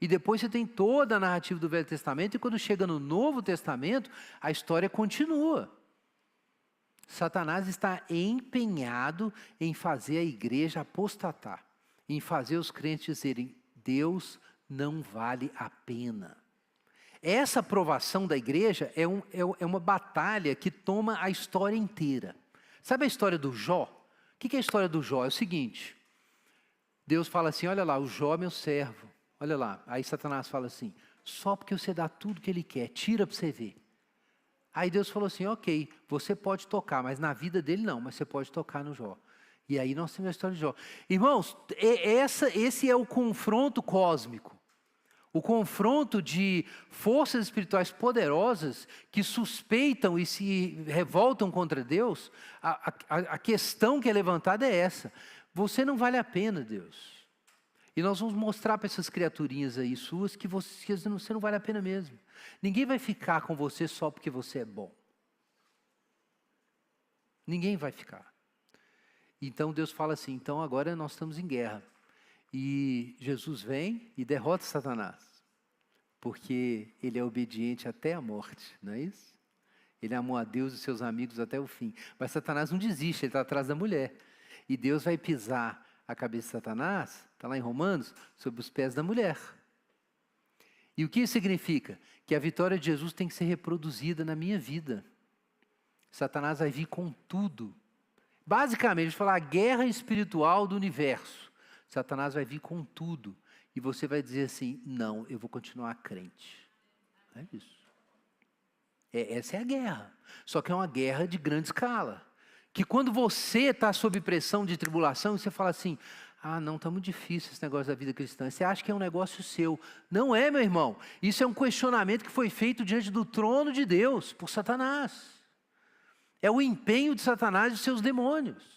E depois você tem toda a narrativa do Velho Testamento, e quando chega no Novo Testamento, a história continua. Satanás está empenhado em fazer a igreja apostatar, em fazer os crentes dizerem, Deus não vale a pena. Essa aprovação da igreja é uma batalha que toma a história inteira. Sabe a história do Jó? O que é a história do Jó? É o seguinte, Deus fala assim, olha lá, o Jó é meu servo, olha lá. Aí Satanás fala assim, só porque você dá tudo que ele quer, tira para você ver. Aí Deus falou assim, ok, você pode tocar, mas na vida dele não, mas você pode tocar no Jó. E aí nós temos a história de Jó. Irmãos, esse é o confronto cósmico. O confronto de forças espirituais poderosas que suspeitam e se revoltam contra Deus, a questão que é levantada é essa. Você não vale a pena, Deus. E nós vamos mostrar para essas criaturinhas aí suas que você não vale a pena mesmo. Ninguém vai ficar com você só porque você é bom. Ninguém vai ficar. Então Deus fala assim, então agora nós estamos em guerra. E Jesus vem e derrota Satanás, porque ele é obediente até a morte, não é isso? Ele amou a Deus e seus amigos até o fim. Mas Satanás não desiste, ele está atrás da mulher. E Deus vai pisar a cabeça de Satanás, está lá em Romanos, sobre os pés da mulher. E o que isso significa? Que a vitória de Jesus tem que ser reproduzida na minha vida. Satanás vai vir com tudo. Basicamente, a gente fala a guerra espiritual do universo. Satanás vai vir com tudo. E você vai dizer assim, não, eu vou continuar crente. É isso. Essa é a guerra. Só que é uma guerra de grande escala. Que quando você está sob pressão de tribulação, você fala assim, não, está muito difícil esse negócio da vida cristã. Você acha que é um negócio seu. Não é, meu irmão. Isso é um questionamento que foi feito diante do trono de Deus, por Satanás. É o empenho de Satanás e seus demônios.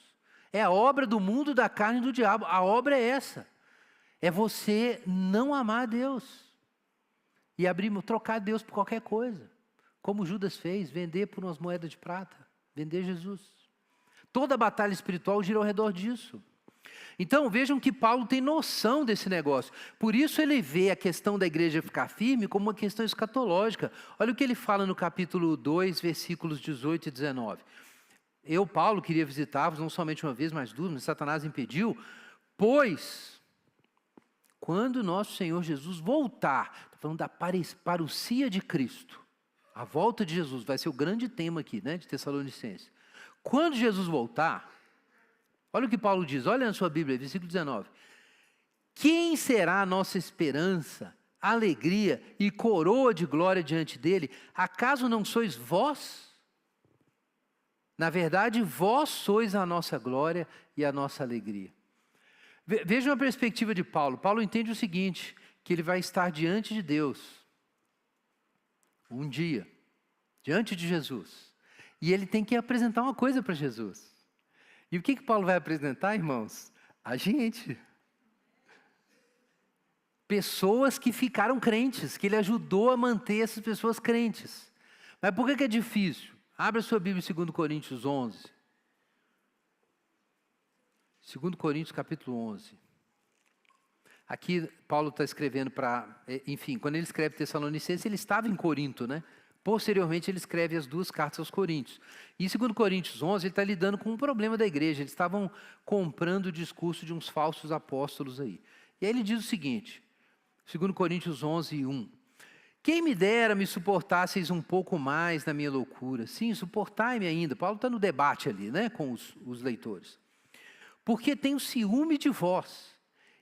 É a obra do mundo, da carne e do diabo. A obra é essa. É você não amar a Deus. E trocar Deus por qualquer coisa. Como Judas fez, vender por umas moedas de prata. Vender Jesus. Toda a batalha espiritual gira ao redor disso. Então vejam que Paulo tem noção desse negócio. Por isso ele vê a questão da igreja ficar firme como uma questão escatológica. Olha o que ele fala no capítulo 2, versículos 18 e 19. Eu, Paulo, queria visitá-vos não somente uma vez, mas duas, mas Satanás impediu. Pois, quando nosso Senhor Jesus voltar, está falando da parousia de Cristo, a volta de Jesus, vai ser o grande tema aqui, né, de Tessalonicenses. Quando Jesus voltar, olha o que Paulo diz, olha na sua Bíblia, versículo 19. Quem será a nossa esperança, alegria e coroa de glória diante dele? Acaso não sois vós? Na verdade, vós sois a nossa glória e a nossa alegria. Veja uma perspectiva de Paulo. Paulo entende o seguinte, que ele vai estar diante de Deus, um dia, diante de Jesus. E ele tem que apresentar uma coisa para Jesus. E o que Paulo vai apresentar, irmãos? A gente. Pessoas que ficaram crentes, que ele ajudou a manter essas pessoas crentes. Mas por que é difícil? Abra sua Bíblia em 2 Coríntios 11. 2 Coríntios capítulo 11. Aqui Paulo está escrevendo para, enfim, quando ele escreve Tessalonicenses, ele estava em Corinto, né? Posteriormente, ele escreve as 2 cartas aos Coríntios. E em 2 Coríntios 11, ele está lidando com um problema da igreja. Eles estavam comprando o discurso de uns falsos apóstolos aí. E aí ele diz o seguinte, 2 Coríntios 11, 1. Quem me dera me suportasseis um pouco mais na minha loucura. Sim, suportai-me ainda. Paulo está no debate ali, né, com os leitores. Porque tenho ciúme de vós.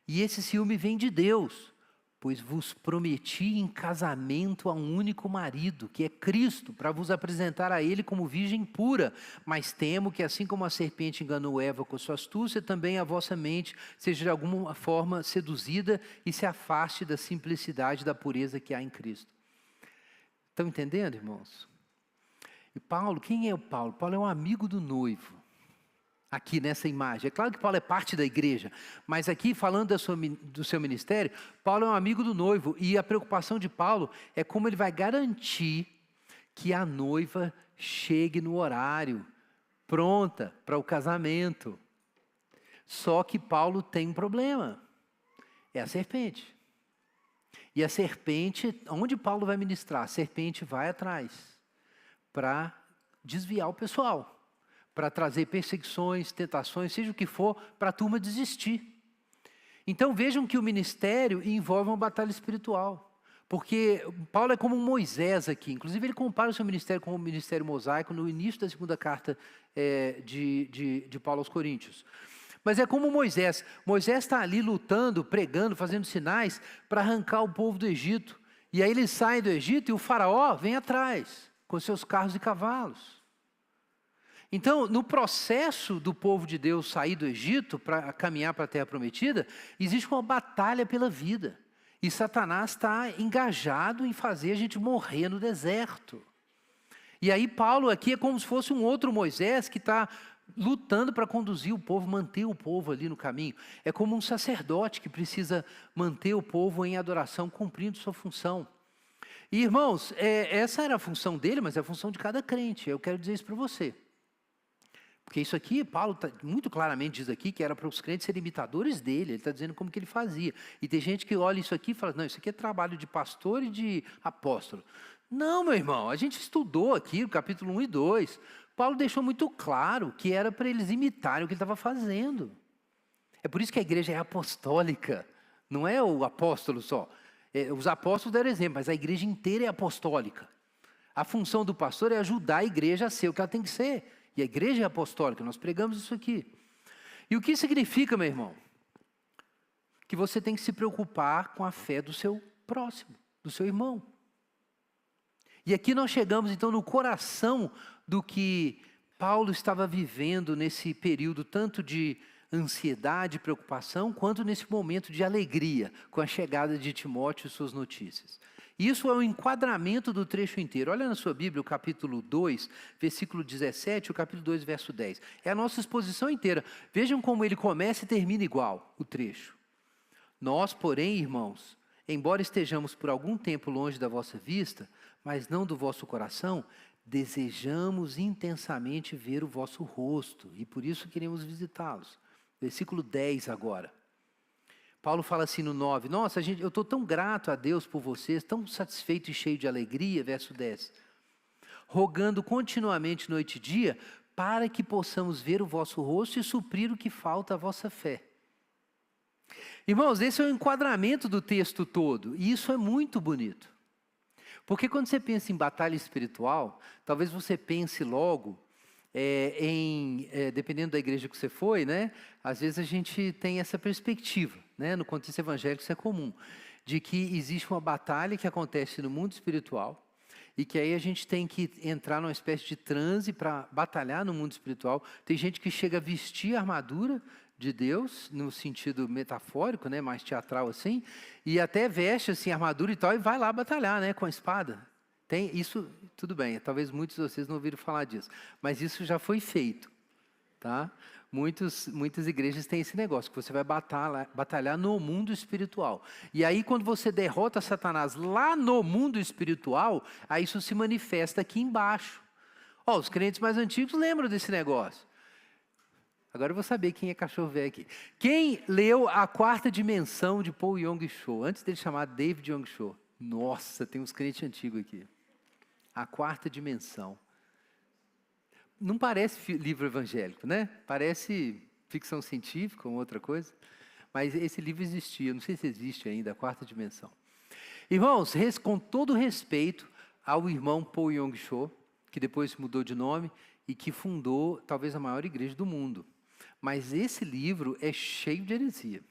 E esse ciúme vem de Deus. Pois vos prometi em casamento a um único marido, que é Cristo, para vos apresentar a Ele como virgem pura. Mas temo que assim como a serpente enganou Eva com sua astúcia, também a vossa mente seja de alguma forma seduzida e se afaste da simplicidade da pureza que há em Cristo. Estão entendendo, irmãos? E Paulo, quem é o Paulo? Paulo é um amigo do noivo. Aqui nessa imagem. É claro que Paulo é parte da igreja, mas aqui falando do seu ministério, Paulo é um amigo do noivo e a preocupação de Paulo é como ele vai garantir que a noiva chegue no horário, pronta para o casamento. Só que Paulo tem um problema, é a serpente. E a serpente, onde Paulo vai ministrar, a serpente vai atrás para desviar o pessoal. Para trazer perseguições, tentações, seja o que for, para a turma desistir. Então vejam que o ministério envolve uma batalha espiritual. Porque Paulo é como um Moisés aqui. Inclusive ele compara o seu ministério com o ministério mosaico no início da 2ª carta de Paulo aos Coríntios. Mas é como Moisés. Moisés está ali lutando, pregando, fazendo sinais para arrancar o povo do Egito. E aí eles saem do Egito e o faraó vem atrás com seus carros e cavalos. Então, no processo do povo de Deus sair do Egito para caminhar para a Terra Prometida, existe uma batalha pela vida. E Satanás está engajado em fazer a gente morrer no deserto. E aí Paulo aqui é como se fosse um outro Moisés que está lutando para conduzir o povo, manter o povo ali no caminho. É como um sacerdote que precisa manter o povo em adoração, cumprindo sua função. E irmãos, essa era a função dele, mas é a função de cada crente. Eu quero dizer isso para você. Porque isso aqui, Paulo muito claramente diz aqui que era para os crentes serem imitadores dele. Ele está dizendo como que ele fazia. E tem gente que olha isso aqui e fala, não, isso aqui é trabalho de pastor e de apóstolo. Não, meu irmão, a gente estudou aqui o capítulo 1 e 2. Paulo deixou muito claro que era para eles imitarem o que ele estava fazendo. É por isso que a igreja é apostólica. Não é o apóstolo só. Os apóstolos deram exemplo, mas a igreja inteira é apostólica. A função do pastor é ajudar a igreja a ser o que ela tem que ser. E a igreja é apostólica, nós pregamos isso aqui. E o que significa, meu irmão? Que você tem que se preocupar com a fé do seu próximo, do seu irmão. E aqui nós chegamos então no coração do que Paulo estava vivendo nesse período tanto de ansiedade e preocupação, quanto nesse momento de alegria com a chegada de Timóteo e suas notícias. Isso é o enquadramento do trecho inteiro. Olha na sua Bíblia o capítulo 2, versículo 17, e o capítulo 2, verso 10. É a nossa exposição inteira. Vejam como ele começa e termina igual, o trecho. Nós, porém, irmãos, embora estejamos por algum tempo longe da vossa vista, mas não do vosso coração, desejamos intensamente ver o vosso rosto, e por isso queremos visitá-los. Versículo 10 agora. Paulo fala assim no 9, nossa, eu estou tão grato a Deus por vocês, tão satisfeito e cheio de alegria, verso 10. Rogando continuamente noite e dia, para que possamos ver o vosso rosto e suprir o que falta à vossa fé. Irmãos, esse é o enquadramento do texto todo, e isso é muito bonito. Porque quando você pensa em batalha espiritual, talvez você pense logo dependendo da igreja que você foi, né? Às vezes a gente tem essa perspectiva, né? No contexto evangélico isso é comum, de que existe uma batalha que acontece no mundo espiritual e que aí a gente tem que entrar numa espécie de transe para batalhar no mundo espiritual. Tem gente que chega a vestir a armadura de Deus, no sentido metafórico, né? Mais teatral assim, e até veste assim a armadura e tal e vai lá batalhar, né? Com a espada. Tem isso, tudo bem, talvez muitos de vocês não ouviram falar disso, mas isso já foi feito, tá? Muitas igrejas têm esse negócio, que você vai batalhar no mundo espiritual. E aí quando você derrota Satanás lá no mundo espiritual, aí isso se manifesta aqui embaixo. Os crentes mais antigos lembram desse negócio. Agora eu vou saber quem é cachorro velho aqui. Quem leu A Quarta Dimensão de Paul Yong-Cho, antes dele chamar David Yong-Cho? Nossa, tem uns crentes antigos aqui. A Quarta Dimensão. Não parece livro evangélico, né? Parece ficção científica ou outra coisa. Mas esse livro existia, não sei se existe ainda, A Quarta Dimensão. Irmãos, com todo respeito ao irmão Paul Yong-cho, que depois mudou de nome e que fundou talvez a maior igreja do mundo. Mas esse livro é cheio de heresia.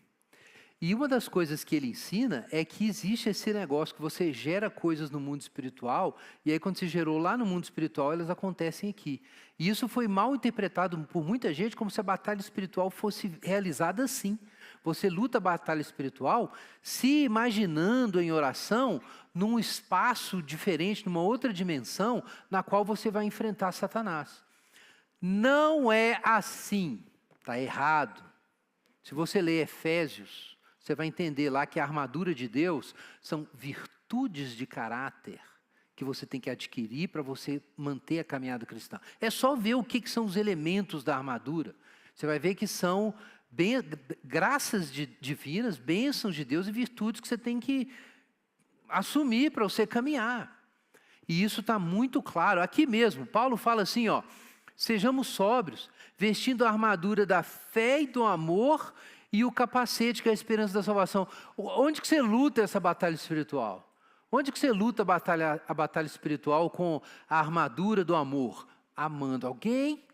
E uma das coisas que ele ensina é que existe esse negócio que você gera coisas no mundo espiritual, e aí quando você gerou lá no mundo espiritual, elas acontecem aqui. E isso foi mal interpretado por muita gente como se a batalha espiritual fosse realizada assim. Você luta a batalha espiritual se imaginando em oração num espaço diferente, numa outra dimensão, na qual você vai enfrentar Satanás. Não é assim. Está errado. Se você ler Efésios, você vai entender lá que a armadura de Deus são virtudes de caráter que você tem que adquirir para você manter a caminhada cristã. É só ver o que são os elementos da armadura. Você vai ver que são graças divinas, bênçãos de Deus e virtudes que você tem que assumir para você caminhar. E isso está muito claro. Aqui mesmo, Paulo fala assim, ó, sejamos sóbrios, vestindo a armadura da fé e do amor e o capacete que é a esperança da salvação. Onde que você luta essa batalha espiritual? Onde que você luta a batalha espiritual com a armadura do amor? Amando alguém?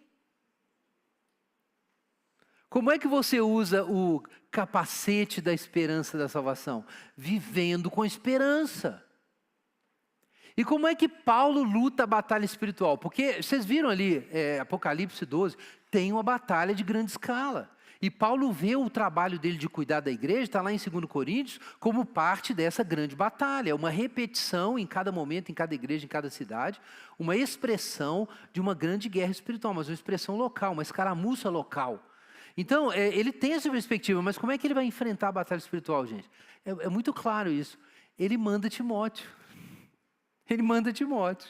Como é que você usa o capacete da esperança da salvação? Vivendo com esperança. E como é que Paulo luta a batalha espiritual? Porque vocês viram ali, Apocalipse 12, tem uma batalha de grande escala. E Paulo vê o trabalho dele de cuidar da igreja, está lá em 2 Coríntios, como parte dessa grande batalha. Uma repetição em cada momento, em cada igreja, em cada cidade. Uma expressão de uma grande guerra espiritual, mas uma expressão local, uma escaramuça local. Então, ele tem essa perspectiva, mas como é que ele vai enfrentar a batalha espiritual, gente? É muito claro isso. Ele manda Timóteo. Ele manda Timóteo.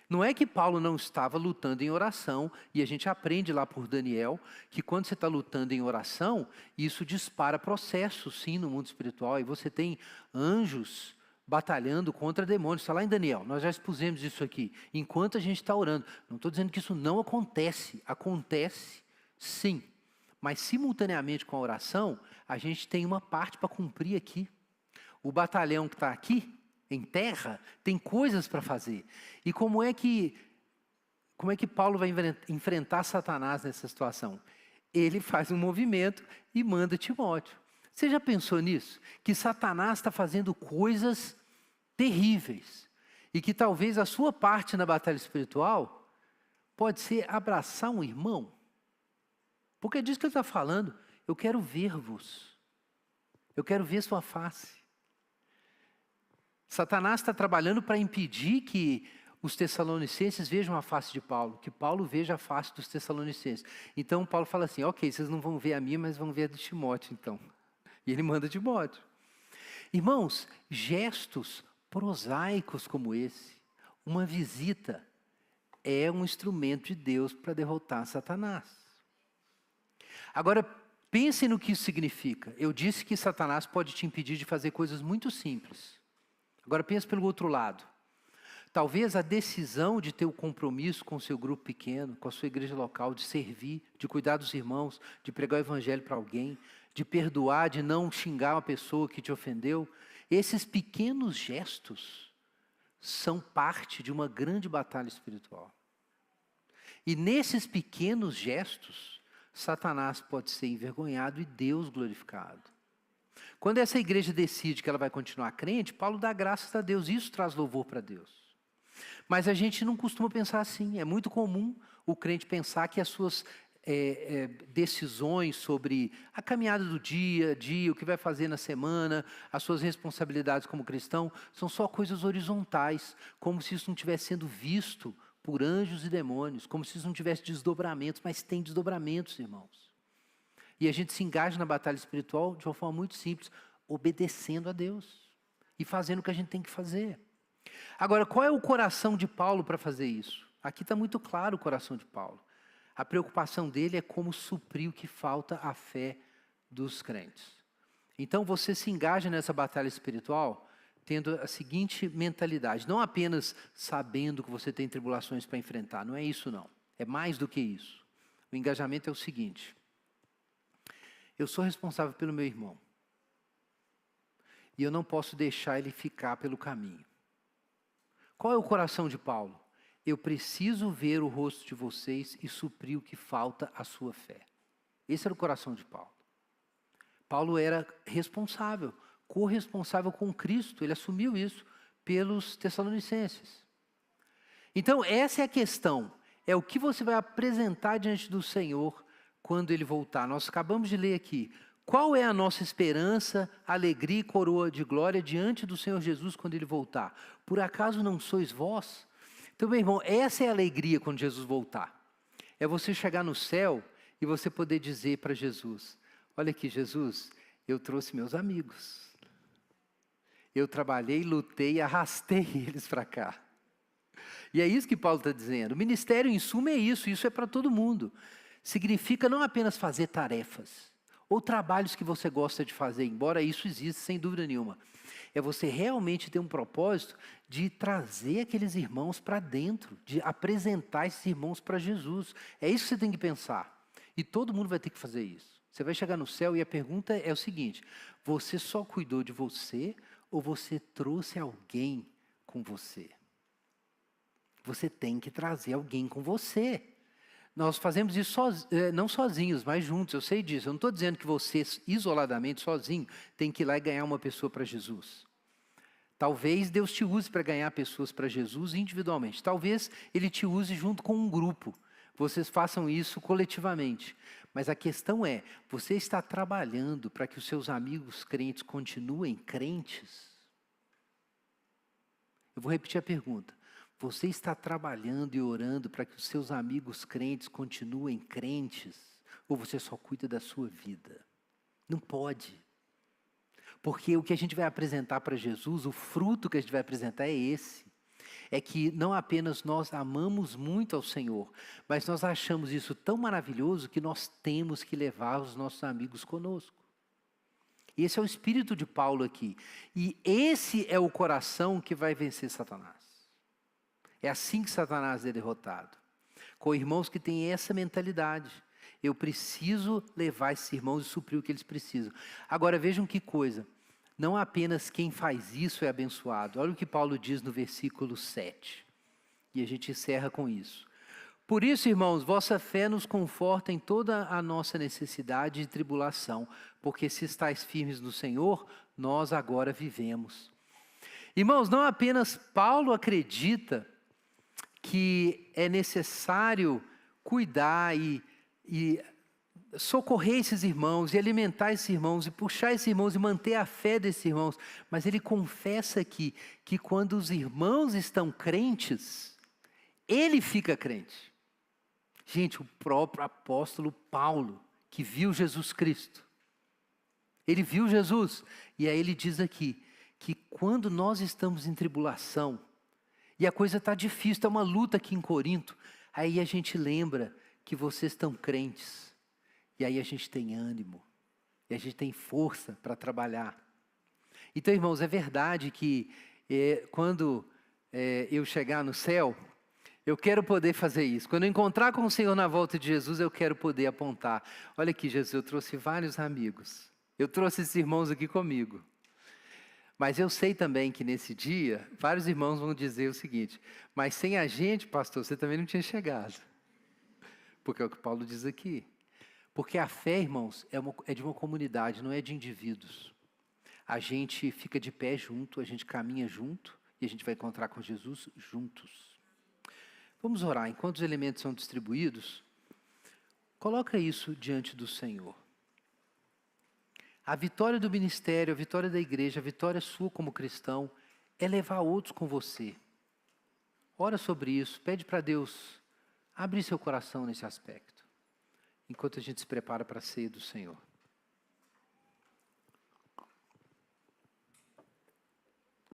Não é que Paulo não estava lutando em oração, e a gente aprende lá por Daniel, que quando você está lutando em oração, isso dispara processos, sim, no mundo espiritual, e você tem anjos batalhando contra demônios. Está lá em Daniel, nós já expusemos isso aqui, enquanto a gente está orando. Não estou dizendo que isso não acontece, acontece sim, mas simultaneamente com a oração, a gente tem uma parte para cumprir aqui. O batalhão que está aqui, em terra, tem coisas para fazer. E como é que Paulo vai enfrentar Satanás nessa situação? Ele faz um movimento e manda Timóteo. Você já pensou nisso? Que Satanás está fazendo coisas terríveis. E que talvez a sua parte na batalha espiritual pode ser abraçar um irmão. Porque é disso que ele está falando. Eu quero ver-vos. Eu quero ver sua face. Satanás está trabalhando para impedir que os tessalonicenses vejam a face de Paulo, que Paulo veja a face dos tessalonicenses. Então Paulo fala assim, ok, vocês não vão ver a minha, mas vão ver a de Timóteo então. E ele manda Timóteo. Irmãos, gestos prosaicos como esse, uma visita, é um instrumento de Deus para derrotar Satanás. Agora, pensem no que isso significa. Eu disse que Satanás pode te impedir de fazer coisas muito simples. Agora pense pelo outro lado. Talvez a decisão de ter o compromisso com o seu grupo pequeno, com a sua igreja local, de servir, de cuidar dos irmãos, de pregar o evangelho para alguém, de perdoar, de não xingar uma pessoa que te ofendeu, esses pequenos gestos são parte de uma grande batalha espiritual. E nesses pequenos gestos, Satanás pode ser envergonhado e Deus glorificado. Quando essa igreja decide que ela vai continuar crente, Paulo dá graças a Deus, isso traz louvor para Deus. Mas a gente não costuma pensar assim, é muito comum o crente pensar que as suas decisões sobre a caminhada do dia a dia, o que vai fazer na semana, as suas responsabilidades como cristão, são só coisas horizontais, como se isso não estivesse sendo visto por anjos e demônios, como se isso não tivesse desdobramentos, mas tem desdobramentos, irmãos. E a gente se engaja na batalha espiritual de uma forma muito simples, obedecendo a Deus e fazendo o que a gente tem que fazer. Agora, qual é o coração de Paulo para fazer isso? Aqui está muito claro o coração de Paulo. A preocupação dele é como suprir o que falta à fé dos crentes. Então, você se engaja nessa batalha espiritual tendo a seguinte mentalidade, não apenas sabendo que você tem tribulações para enfrentar, não é isso não, é mais do que isso. O engajamento é o seguinte: eu sou responsável pelo meu irmão, e eu não posso deixar ele ficar pelo caminho. Qual é o coração de Paulo? Eu preciso ver o rosto de vocês e suprir o que falta à sua fé. Esse era o coração de Paulo. Paulo era responsável, corresponsável com Cristo, ele assumiu isso pelos Tessalonicenses. Então, essa é a questão, é o que você vai apresentar diante do Senhor quando Ele voltar. Nós acabamos de ler aqui, qual é a nossa esperança, alegria e coroa de glória diante do Senhor Jesus quando Ele voltar? Por acaso não sois vós? Então, meu irmão, essa é a alegria quando Jesus voltar. É você chegar no céu e você poder dizer para Jesus, olha aqui, Jesus, eu trouxe meus amigos. Eu trabalhei, lutei e arrastei eles para cá. E é isso que Paulo está dizendo. O ministério, em suma, é isso é para todo mundo. Significa não apenas fazer tarefas, ou trabalhos que você gosta de fazer, embora isso exista sem dúvida nenhuma. É você realmente ter um propósito de trazer aqueles irmãos para dentro, de apresentar esses irmãos para Jesus. É isso que você tem que pensar. E todo mundo vai ter que fazer isso. Você vai chegar no céu e a pergunta é o seguinte: você só cuidou de você ou você trouxe alguém com você? Você tem que trazer alguém com você. Nós fazemos isso não sozinhos, mas juntos, eu sei disso. Eu não estou dizendo que você, isoladamente, sozinho, tem que ir lá e ganhar uma pessoa para Jesus. Talvez Deus te use para ganhar pessoas para Jesus individualmente. Talvez Ele te use junto com um grupo. Vocês façam isso coletivamente. Mas a questão é, você está trabalhando para que os seus amigos crentes continuem crentes? Eu vou repetir a pergunta. Você está trabalhando e orando para que os seus amigos crentes continuem crentes? Ou você só cuida da sua vida? Não pode. Porque o que a gente vai apresentar para Jesus, o fruto que a gente vai apresentar é esse. É que não apenas nós amamos muito ao Senhor, mas nós achamos isso tão maravilhoso que nós temos que levar os nossos amigos conosco. Esse é o espírito de Paulo aqui. E esse é o coração que vai vencer Satanás. É assim que Satanás é derrotado. Com irmãos que têm essa mentalidade. Eu preciso levar esses irmãos e suprir o que eles precisam. Agora vejam que coisa. Não apenas quem faz isso é abençoado. Olha o que Paulo diz no versículo 7. E a gente encerra com isso. Por isso, irmãos, vossa fé nos conforta em toda a nossa necessidade e tribulação, porque se estáis firmes no Senhor, nós agora vivemos. Irmãos, não apenas Paulo acredita que é necessário cuidar e socorrer esses irmãos, e alimentar esses irmãos, e puxar esses irmãos, e manter a fé desses irmãos, mas ele confessa aqui, que quando os irmãos estão crentes, ele fica crente. Gente, o próprio apóstolo Paulo, que viu Jesus Cristo, ele viu Jesus, e aí ele diz aqui, que quando nós estamos em tribulação, e a coisa está difícil, está uma luta aqui em Corinto, aí a gente lembra que vocês estão crentes, e aí a gente tem ânimo, e a gente tem força para trabalhar. Então, irmãos, é verdade que quando eu chegar no céu, eu quero poder fazer isso. Quando eu encontrar com o Senhor na volta de Jesus, eu quero poder apontar. Olha aqui, Jesus, eu trouxe vários amigos. Eu trouxe esses irmãos aqui comigo. Mas eu sei também que nesse dia, vários irmãos vão dizer o seguinte, mas sem a gente, pastor, você também não tinha chegado. Porque é o que Paulo diz aqui. Porque a fé, irmãos, é de uma comunidade, não é de indivíduos. A gente fica de pé junto, a gente caminha junto, e a gente vai encontrar com Jesus juntos. Vamos orar. Enquanto os elementos são distribuídos, coloca isso diante do Senhor. A vitória do ministério, a vitória da igreja, a vitória sua como cristão, é levar outros com você. Ora sobre isso, pede para Deus abrir seu coração nesse aspecto, enquanto a gente se prepara para a ceia do Senhor.